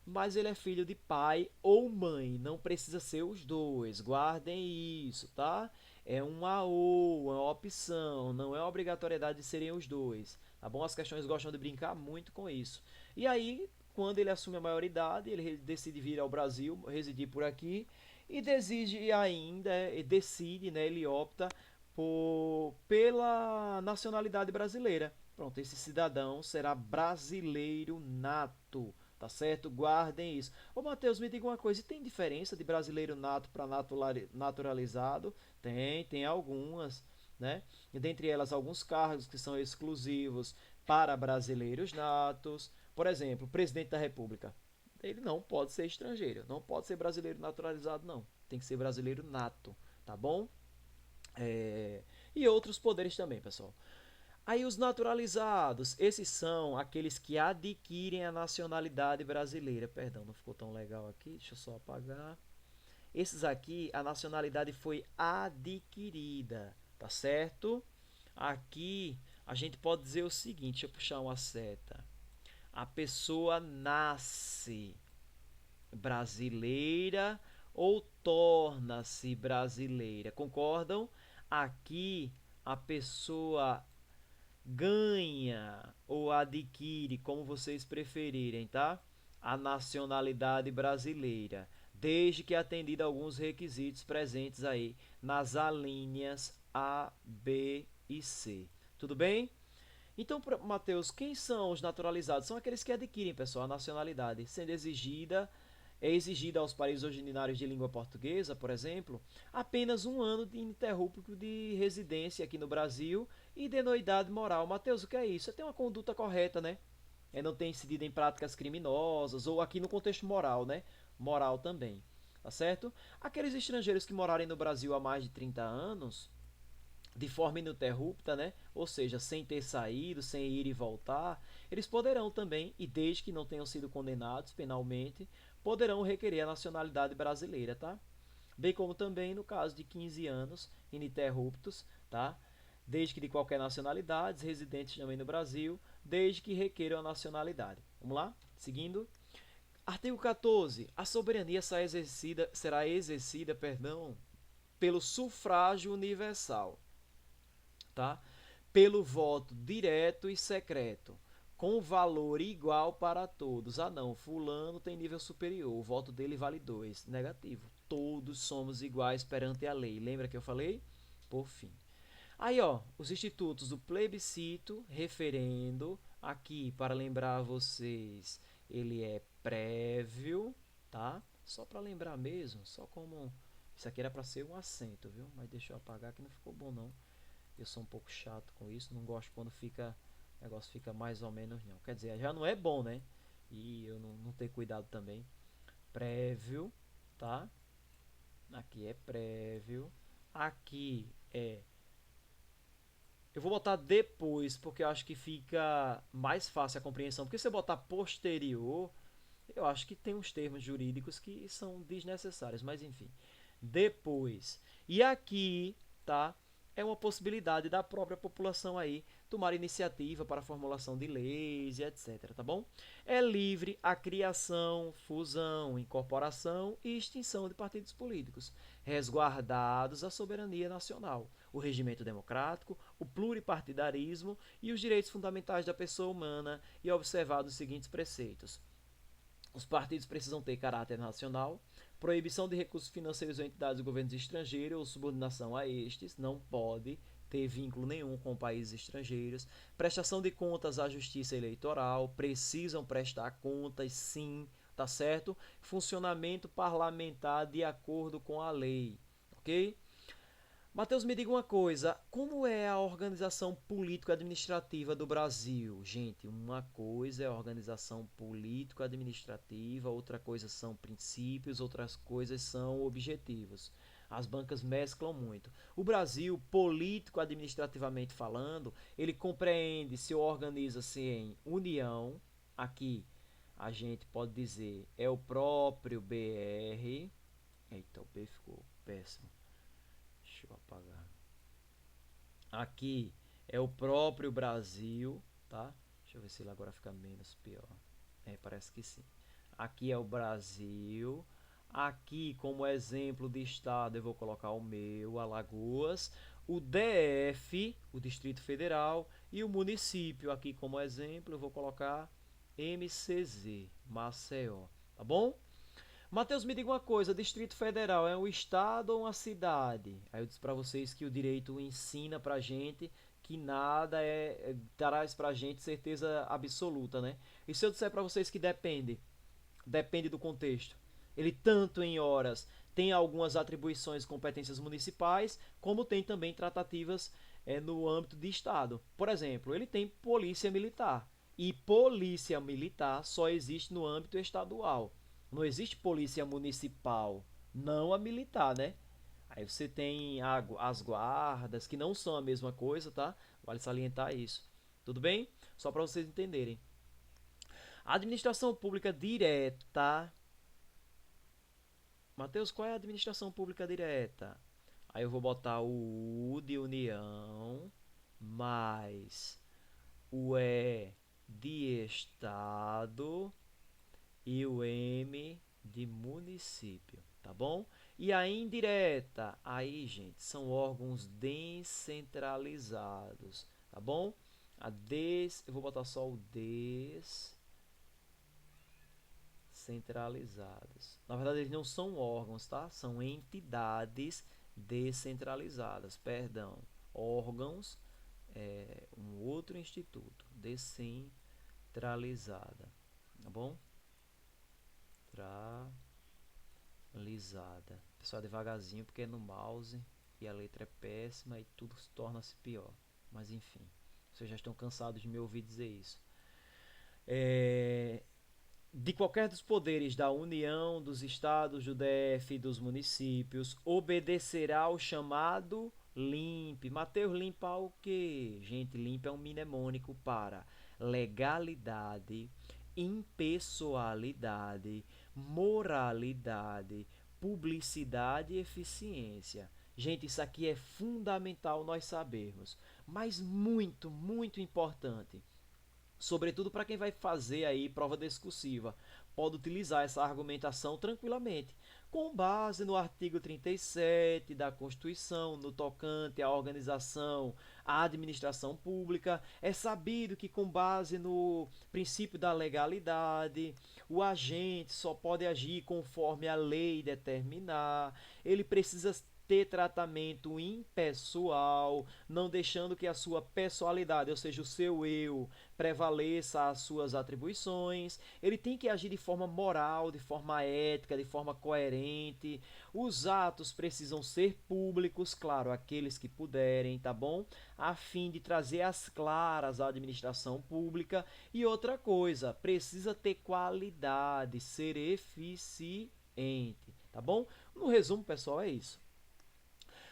mas ele é filho de pai ou mãe, não precisa ser os dois, guardem isso, tá? É uma opção, não é obrigatoriedade de serem os dois, tá bom? As questões gostam de brincar muito com isso. E aí, quando ele assume a maioridade, ele decide vir ao Brasil, residir por aqui, e decide ainda, decide, né, ele opta pela nacionalidade brasileira. Pronto, esse cidadão será brasileiro nato. Tá certo? Guardem isso. Ô, Matheus, me diga uma coisa: e tem diferença de brasileiro nato para naturalizado? Tem algumas, né? E dentre elas, alguns cargos que são exclusivos para brasileiros natos. Por exemplo, o presidente da República. Ele não pode ser estrangeiro, não pode ser brasileiro naturalizado, não. Tem que ser brasileiro nato, tá bom? E outros poderes também, pessoal. Aí os naturalizados, esses são aqueles que adquirem a nacionalidade brasileira. Perdão, não ficou tão legal aqui, deixa eu só apagar. Esses aqui, a nacionalidade foi adquirida, tá certo? Aqui a gente pode dizer o seguinte, deixa eu puxar uma seta. A pessoa nasce brasileira ou torna-se brasileira, concordam? Aqui a pessoa ganha ou adquire, como vocês preferirem, tá? A nacionalidade brasileira, desde que atendida alguns requisitos presentes aí nas alíneas A, B e C. Tudo bem? Então, Matheus, quem são os naturalizados? São aqueles que adquirem, pessoal, a nacionalidade, sendo exigida aos países originários de língua portuguesa, por exemplo, apenas um ano de ininterrupto de residência aqui no Brasil e de idoneidade moral. Matheus, o que é isso? É ter uma conduta correta, né? É não ter incidido em práticas criminosas, ou aqui no contexto moral, né? Moral também, tá certo? Aqueles estrangeiros que morarem no Brasil há mais de 30 anos, de forma ininterrupta, né? Ou seja, sem ter saído, sem ir e voltar, eles poderão também, e desde que não tenham sido condenados penalmente, poderão requerer a nacionalidade brasileira, tá? Bem como também no caso de 15 anos ininterruptos, tá? Desde que de qualquer nacionalidade, residentes também no Brasil, desde que requeram a nacionalidade. Vamos lá? Seguindo. Artigo 14. A soberania será exercida, pelo sufrágio universal, tá? Pelo voto direto e secreto, com valor igual para todos. Ah, não, fulano tem nível superior, o voto dele vale 2. Negativo. Todos somos iguais perante a lei. Lembra que eu falei? Por fim. Aí, ó, os institutos do plebiscito, referendo, aqui para lembrar vocês, ele é prévio, tá? Só para lembrar mesmo, só como isso aqui era para ser um acento, viu? Mas deixa eu apagar que não ficou bom não. Eu sou um pouco chato com isso, não gosto quando o negócio fica mais ou menos não. Quer dizer, já não é bom, né? E eu não tenho cuidado também. Prévio, tá? Aqui é prévio. Aqui é. Eu vou botar depois, porque eu acho que fica mais fácil a compreensão. Porque se eu botar posterior, eu acho que tem uns termos jurídicos que são desnecessários, mas enfim. Depois. E aqui, tá? É uma possibilidade da própria população aí tomar iniciativa para a formulação de leis e etc, tá bom? É livre a criação, fusão, incorporação e extinção de partidos políticos, resguardados a soberania nacional, o regimento democrático, o pluripartidarismo e os direitos fundamentais da pessoa humana e observados os seguintes preceitos. Os partidos precisam ter caráter nacional, proibição de recursos financeiros ou entidades de governos estrangeiros ou subordinação a estes, não pode ter vínculo nenhum com países estrangeiros, prestação de contas à justiça eleitoral, precisam prestar contas sim, tá certo? Funcionamento parlamentar de acordo com a lei, ok? Matheus, me diga uma coisa, como é a organização político-administrativa do Brasil? Gente, uma coisa é a organização político-administrativa, outra coisa são princípios, outras coisas são objetivos. As bancas mesclam muito. O Brasil, político-administrativamente falando, ele compreende, se organiza-se em união. Aqui a gente pode dizer é o próprio BR. Eita, o B ficou péssimo. Deixa eu apagar. Aqui é o próprio Brasil, tá? Deixa eu ver se ele agora fica menos pior. Parece que sim. Aqui é o Brasil. Aqui, como exemplo de estado, eu vou colocar o meu, Alagoas. O DF, o Distrito Federal. E o município, aqui como exemplo, eu vou colocar MCZ, Maceió. Tá bom? Matheus, me diga uma coisa, Distrito Federal é um estado ou uma cidade? Aí eu disse para vocês que o direito ensina pra gente que nada traz pra gente certeza absoluta, né? E se eu disser para vocês que depende do contexto. Ele tanto em horas tem algumas atribuições e competências municipais, como tem também tratativas no âmbito de estado. Por exemplo, ele tem polícia militar. E polícia militar só existe no âmbito estadual. Não existe polícia municipal, não a militar, né? Aí você tem as guardas, que não são a mesma coisa, tá? Vale salientar isso. Tudo bem? Só para vocês entenderem. A administração pública direta. Matheus, qual é a administração pública direta? Aí eu vou botar o U de União, mais o E de Estado e o M de município, tá bom? E a indireta, aí, gente, são órgãos descentralizados, tá bom? Eu vou botar só o descentralizados. Na verdade, eles não são órgãos, tá? São entidades descentralizadas, perdão. Órgãos um outro instituto, descentralizada, tá bom? Lisada. Pessoal, devagarzinho porque é no mouse e a letra é péssima e tudo torna-se pior. Mas enfim, vocês já estão cansados de me ouvir dizer isso. De qualquer dos poderes da União, dos estados, do DF e dos municípios, obedecerá ao chamado LIMP. Mateus, limpa o quê? Gente, limpa é um mnemônico para legalidade, impessoalidade, moralidade, publicidade e eficiência. Gente, isso aqui é fundamental nós sabermos, mas muito, muito importante. Sobretudo para quem vai fazer aí prova discursiva, pode utilizar essa argumentação tranquilamente, com base no artigo 37 da Constituição, no tocante à organização, à administração pública. É sabido que, com base no princípio da legalidade, o agente só pode agir conforme a lei determinar, ele precisa ter tratamento impessoal, não deixando que a sua pessoalidade, ou seja, o seu eu, prevaleça as suas atribuições. Ele tem que agir de forma moral, de forma ética, de forma coerente. Os atos precisam ser públicos, claro, aqueles que puderem, tá bom? A fim de trazer às claras a administração pública. E outra coisa, precisa ter qualidade, ser eficiente, tá bom? No resumo, pessoal, é isso.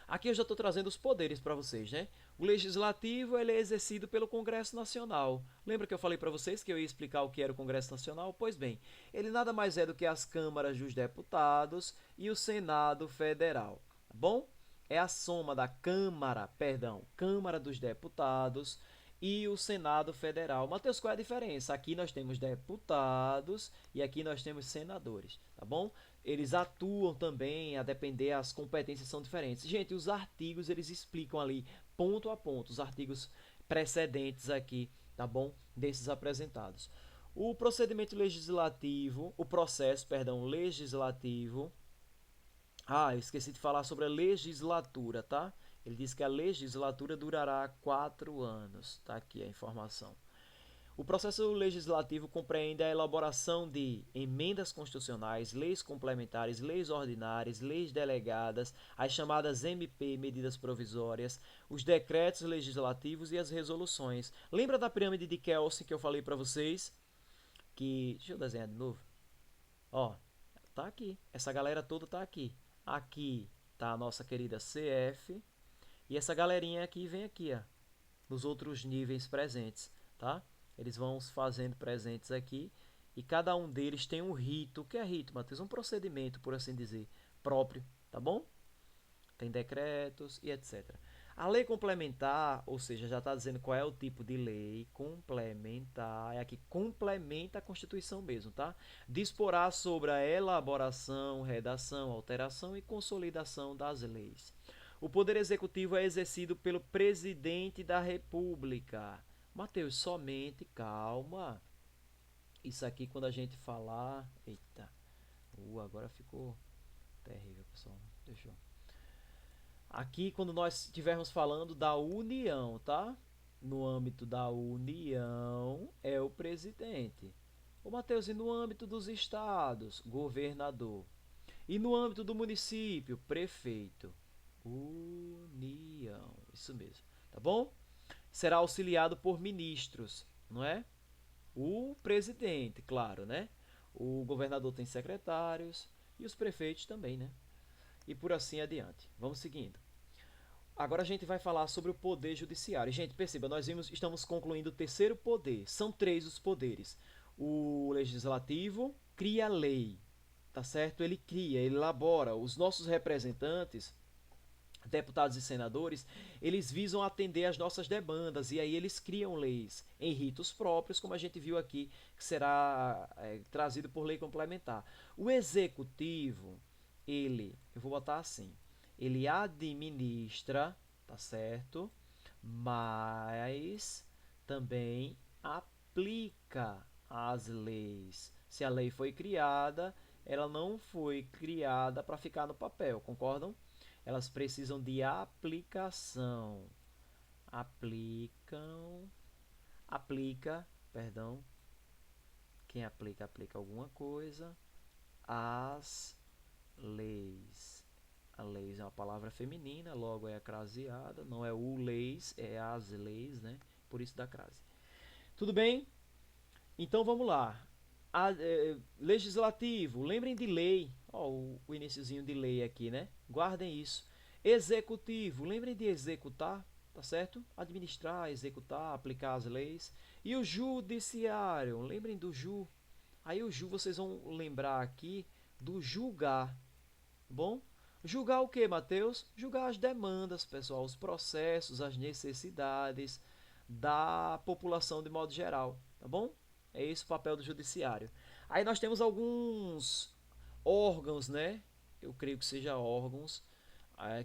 Aqui eu já estou trazendo os poderes para vocês, né? O legislativo ele é exercido pelo Congresso Nacional. Lembra que eu falei para vocês que eu ia explicar o que era o Congresso Nacional? Pois bem, ele nada mais é do que as câmaras dos deputados e o Senado Federal, tá bom? É a soma da Câmara dos Deputados e o Senado Federal. Matheus, qual é a diferença? Aqui nós temos deputados e aqui nós temos senadores, tá bom? Eles atuam também, a depender, as competências são diferentes. Gente, os artigos eles explicam ali ponto a ponto, os artigos precedentes aqui, tá bom? Desses apresentados. O procedimento legislativo, o processo, perdão, legislativo. Eu esqueci de falar sobre a legislatura, tá? Ele diz que a legislatura durará 4 anos. Tá aqui a informação. O processo legislativo compreende a elaboração de emendas constitucionais, leis complementares, leis ordinárias, leis delegadas, as chamadas MP, medidas provisórias, os decretos legislativos e as resoluções. Lembra da pirâmide de Kelsen que eu falei para vocês? Deixa eu desenhar de novo. Ó, tá aqui. Essa galera toda tá aqui. Aqui tá a nossa querida CF, e essa galerinha aqui vem aqui, ó, nos outros níveis presentes, tá? Eles vão se fazendo presentes aqui, e cada um deles tem um rito. O que é rito, Matheus? Um procedimento, por assim dizer, próprio, tá bom? Tem decretos e etc. A lei complementar, ou seja, já está dizendo qual é o tipo de lei complementar, é a que complementa a Constituição mesmo, tá? Disporá sobre a elaboração, redação, alteração e consolidação das leis. O poder executivo é exercido pelo presidente da República. Mateus, somente, calma. Isso aqui quando a gente falar... Eita, agora ficou terrível, pessoal. Deixa eu... Aqui, quando nós estivermos falando da União, tá? No âmbito da União, é o presidente. Ô, Matheus, e no âmbito dos estados? Governador. E no âmbito do município? Prefeito. União. Isso mesmo. Tá bom? Será auxiliado por ministros, não é? O presidente, claro, né? O governador tem secretários e os prefeitos também, né? E por assim adiante. Vamos seguindo. Agora a gente vai falar sobre o poder judiciário. Gente, perceba, estamos concluindo o terceiro poder. São três os poderes. O legislativo cria a lei, tá certo? Ele cria, ele elabora. Os nossos representantes, deputados e senadores, eles visam atender às nossas demandas e aí eles criam leis em ritos próprios, como a gente viu aqui, que será trazido por lei complementar. O executivo, eu vou botar assim, ele administra, tá certo? Mas também aplica as leis. Se a lei foi criada, ela não foi criada para ficar no papel, concordam? Elas precisam de aplicação. Perdão. Quem aplica alguma coisa. As leis. A leis é uma palavra feminina, logo é a craseada, não é o leis, é as leis, né? Por isso da crase. Tudo bem? Então vamos lá. Legislativo, lembrem de lei. Ó, o iniciozinho de lei aqui, né? Guardem isso. Executivo, lembrem de executar, tá certo? Administrar, executar, aplicar as leis. E o judiciário, lembrem do ju. Aí o ju vocês vão lembrar aqui do julgar, bom? Julgar o que, Mateus? Julgar as demandas, pessoal, os processos, as necessidades da população de modo geral, tá bom? É esse o papel do judiciário. Aí nós temos alguns órgãos, né? Eu creio que sejam órgãos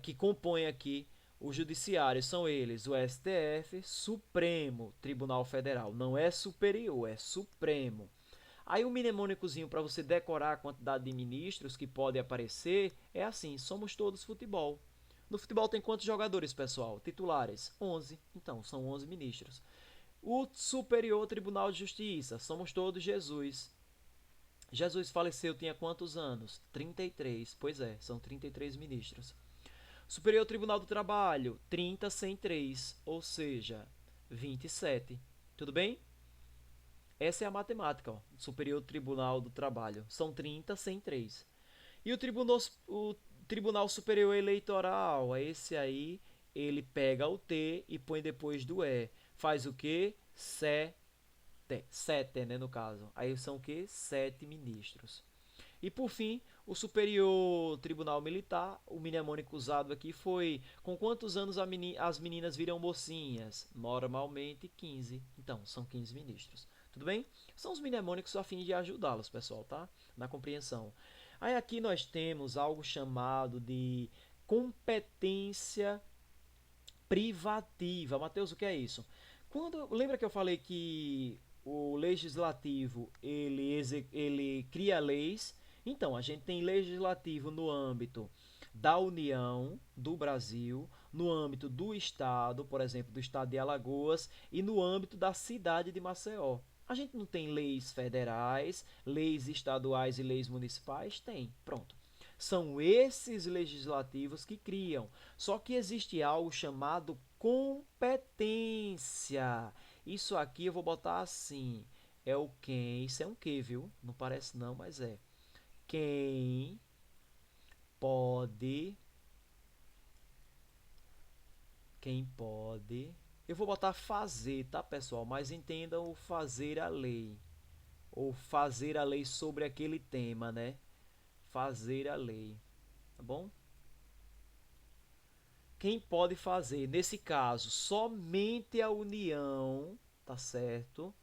que compõem aqui o judiciário. São eles o STF, Supremo Tribunal Federal. Não é superior, é Supremo. Aí um mnemônicozinho para você decorar a quantidade de ministros que pode aparecer é assim, somos todos futebol. No futebol tem quantos jogadores, pessoal? Titulares? 11. Então, são 11 ministros. O Superior Tribunal de Justiça, somos todos Jesus. Jesus faleceu, tinha quantos anos? 33. Pois é, são 33 ministros. Superior Tribunal do Trabalho, 30 sem 3, ou seja, 27. Tudo bem? Essa é a matemática, ó. Superior Tribunal do Trabalho. São 30 sem 3. E o Tribunal Superior Eleitoral, esse aí, ele pega o T e põe depois do E. Faz o quê? Sete, né, no caso. Aí são o quê? 7 ministros. E por fim, o Superior Tribunal Militar, o mnemônico usado aqui foi: com quantos anos as meninas viram mocinhas? Normalmente 15. Então, são 15 ministros. Tudo bem? São os mnemônicos a fim de ajudá-los, pessoal, tá? Na compreensão. Aí aqui nós temos algo chamado de competência privativa. Mateus, o que é isso? Lembra que eu falei que o legislativo ele cria leis? Então, a gente tem legislativo no âmbito da União, do Brasil, no âmbito do Estado, por exemplo, do Estado de Alagoas, e no âmbito da cidade de Maceió. A gente não tem leis federais, leis estaduais e leis municipais? Tem, pronto. São esses legislativos que criam. Só que existe algo chamado competência. Isso aqui eu vou botar assim. É o quem. Isso é um que, viu? Não parece não, mas é. Quem pode Quem pode... Eu vou botar fazer, tá, pessoal? Mas entendam o fazer a lei. Ou fazer a lei sobre aquele tema, né? Fazer a lei, tá bom? Quem pode fazer, nesse caso, somente a União, tá certo?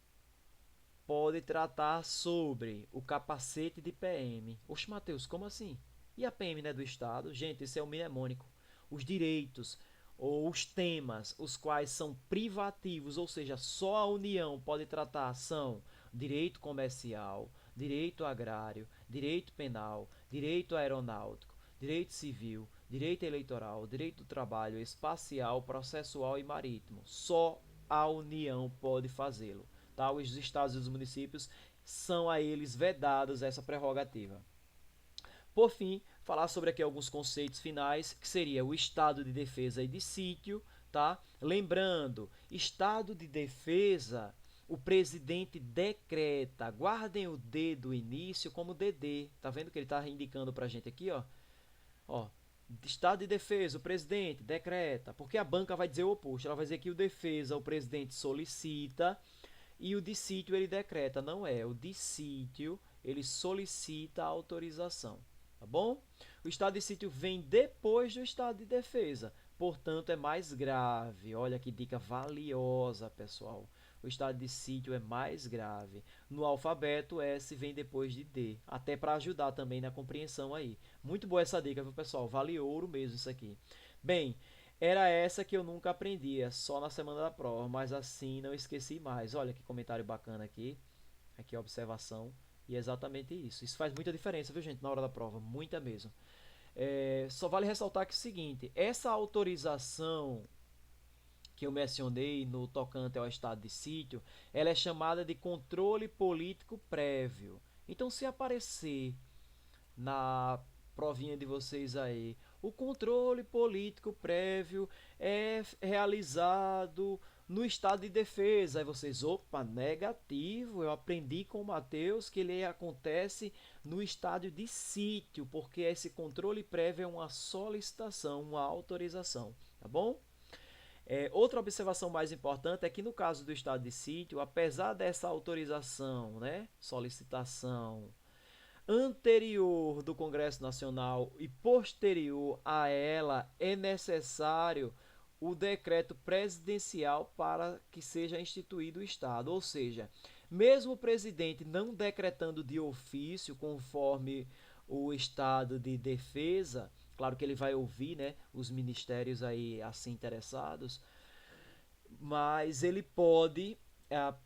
Pode tratar sobre o capacete de PM. Oxe, Matheus, como assim? E a PM, né, do Estado? Gente, isso é um mnemônico. Os direitos ou os temas, os quais são privativos, ou seja, só a União pode tratar, são direito comercial, direito agrário, direito penal, direito aeronáutico, direito civil, direito eleitoral, direito do trabalho, espacial, processual e marítimo. Só a União pode fazê-lo. Tá? Os estados e os municípios são a eles vedados essa prerrogativa. Por fim, falar sobre aqui alguns conceitos finais, que seria o estado de defesa e de sítio, tá? Lembrando, estado de defesa, o presidente decreta, guardem o D do início como DD, tá vendo que ele está indicando pra gente aqui, ó? Ó, estado de defesa, o presidente decreta, porque a banca vai dizer o oposto, ela vai dizer que o defesa, o presidente solicita, e o de sítio ele decreta, não é. O de sítio ele solicita a autorização, tá bom? O estado de sítio vem depois do estado de defesa, portanto é mais grave. Olha que dica valiosa, pessoal. O estado de sítio é mais grave. No alfabeto, S vem depois de D, até para ajudar também na compreensão aí. Muito boa essa dica, viu, pessoal? Vale ouro mesmo isso aqui. Bem, era essa que eu nunca aprendia, só na semana da prova, mas assim não esqueci mais. Olha que comentário bacana aqui, aqui a observação, e é exatamente isso. Isso faz muita diferença, viu, gente, na hora da prova, muita mesmo. Só vale ressaltar que é o seguinte, essa autorização que eu mencionei no tocante ao estado de sítio, ela é chamada de controle político prévio. Então, se aparecer na provinha de vocês aí, o controle político prévio é realizado no estado de defesa. Aí vocês, opa, negativo. Eu aprendi com o Matheus que ele acontece no estádio de sítio, porque esse controle prévio é uma solicitação, uma autorização, tá bom? Outra observação mais importante é que no caso do estado de sítio, apesar dessa autorização, né, solicitação anterior do Congresso Nacional e posterior a ela, é necessário o decreto presidencial para que seja instituído o Estado. Ou seja, mesmo o presidente não decretando de ofício, conforme o estado de defesa, claro que ele vai ouvir, né, os ministérios aí assim interessados, mas ele pode,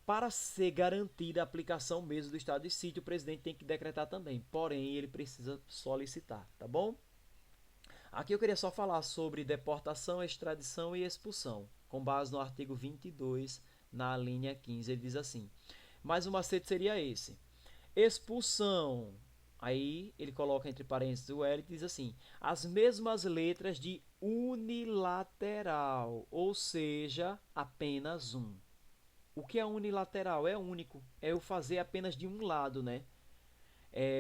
para ser garantida a aplicação mesmo do estado de sítio, o presidente tem que decretar também, porém ele precisa solicitar, tá bom? Aqui eu queria só falar sobre deportação, extradição e expulsão, com base no artigo 22, na linha 15, ele diz assim, mas o macete seria esse, expulsão, aí ele coloca entre parênteses o L e diz assim, as mesmas letras de unilateral, ou seja, apenas um. O que é unilateral? É único, é eu fazer apenas de um lado, né?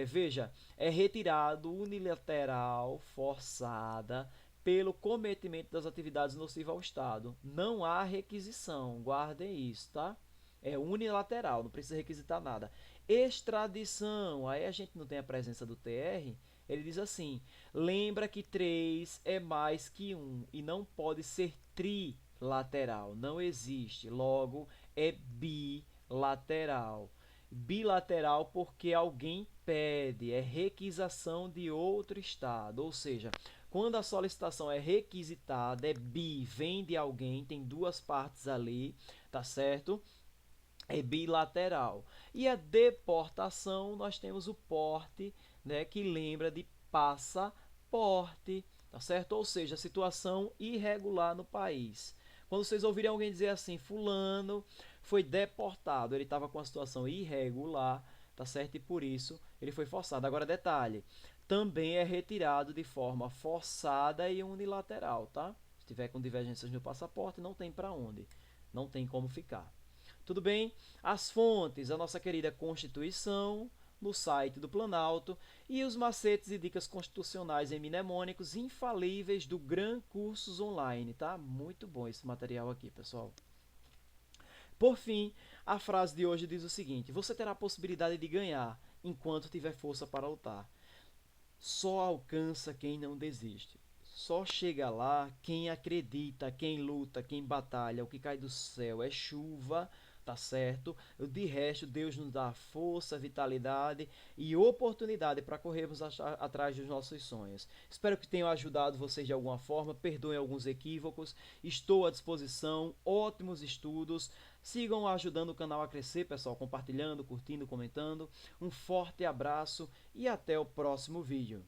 Veja, é retirado unilateral, forçada, pelo cometimento das atividades nocivas ao Estado. Não há requisição, guardem isso, tá? É unilateral, não precisa requisitar nada. Extradição, aí a gente não tem a presença do TR, ele diz assim, lembra que 3 é mais que 1 e não pode ser trilateral, não existe, logo é bilateral. Bilateral porque alguém pede, é requisição de outro estado, ou seja, quando a solicitação é requisitada, é bi, vem de alguém, tem duas partes ali, tá certo? É bilateral. E a deportação, nós temos o porte, né, que lembra de passaporte, tá certo? Ou seja, situação irregular no país. Quando vocês ouvirem alguém dizer assim, fulano foi deportado, ele estava com uma situação irregular, tá certo? E por isso ele foi forçado. Agora, detalhe, também é retirado de forma forçada e unilateral, tá? Se tiver com divergências no passaporte, não tem para onde, não tem como ficar. Tudo bem? As fontes, a nossa querida Constituição, no site do Planalto e os macetes e dicas constitucionais em mnemônicos infalíveis do Gran Cursos Online, tá? Muito bom esse material aqui, pessoal. Por fim, a frase de hoje diz o seguinte: você terá a possibilidade de ganhar enquanto tiver força para lutar. Só alcança quem não desiste. Só chega lá quem acredita, quem luta, quem batalha. O que cai do céu é chuva, tá certo? De resto, Deus nos dá força, vitalidade e oportunidade para corrermos atrás dos nossos sonhos. Espero que tenham ajudado vocês de alguma forma. Perdoem alguns equívocos. Estou à disposição. Ótimos estudos. Sigam ajudando o canal a crescer, pessoal, compartilhando, curtindo, comentando. Um forte abraço e até o próximo vídeo.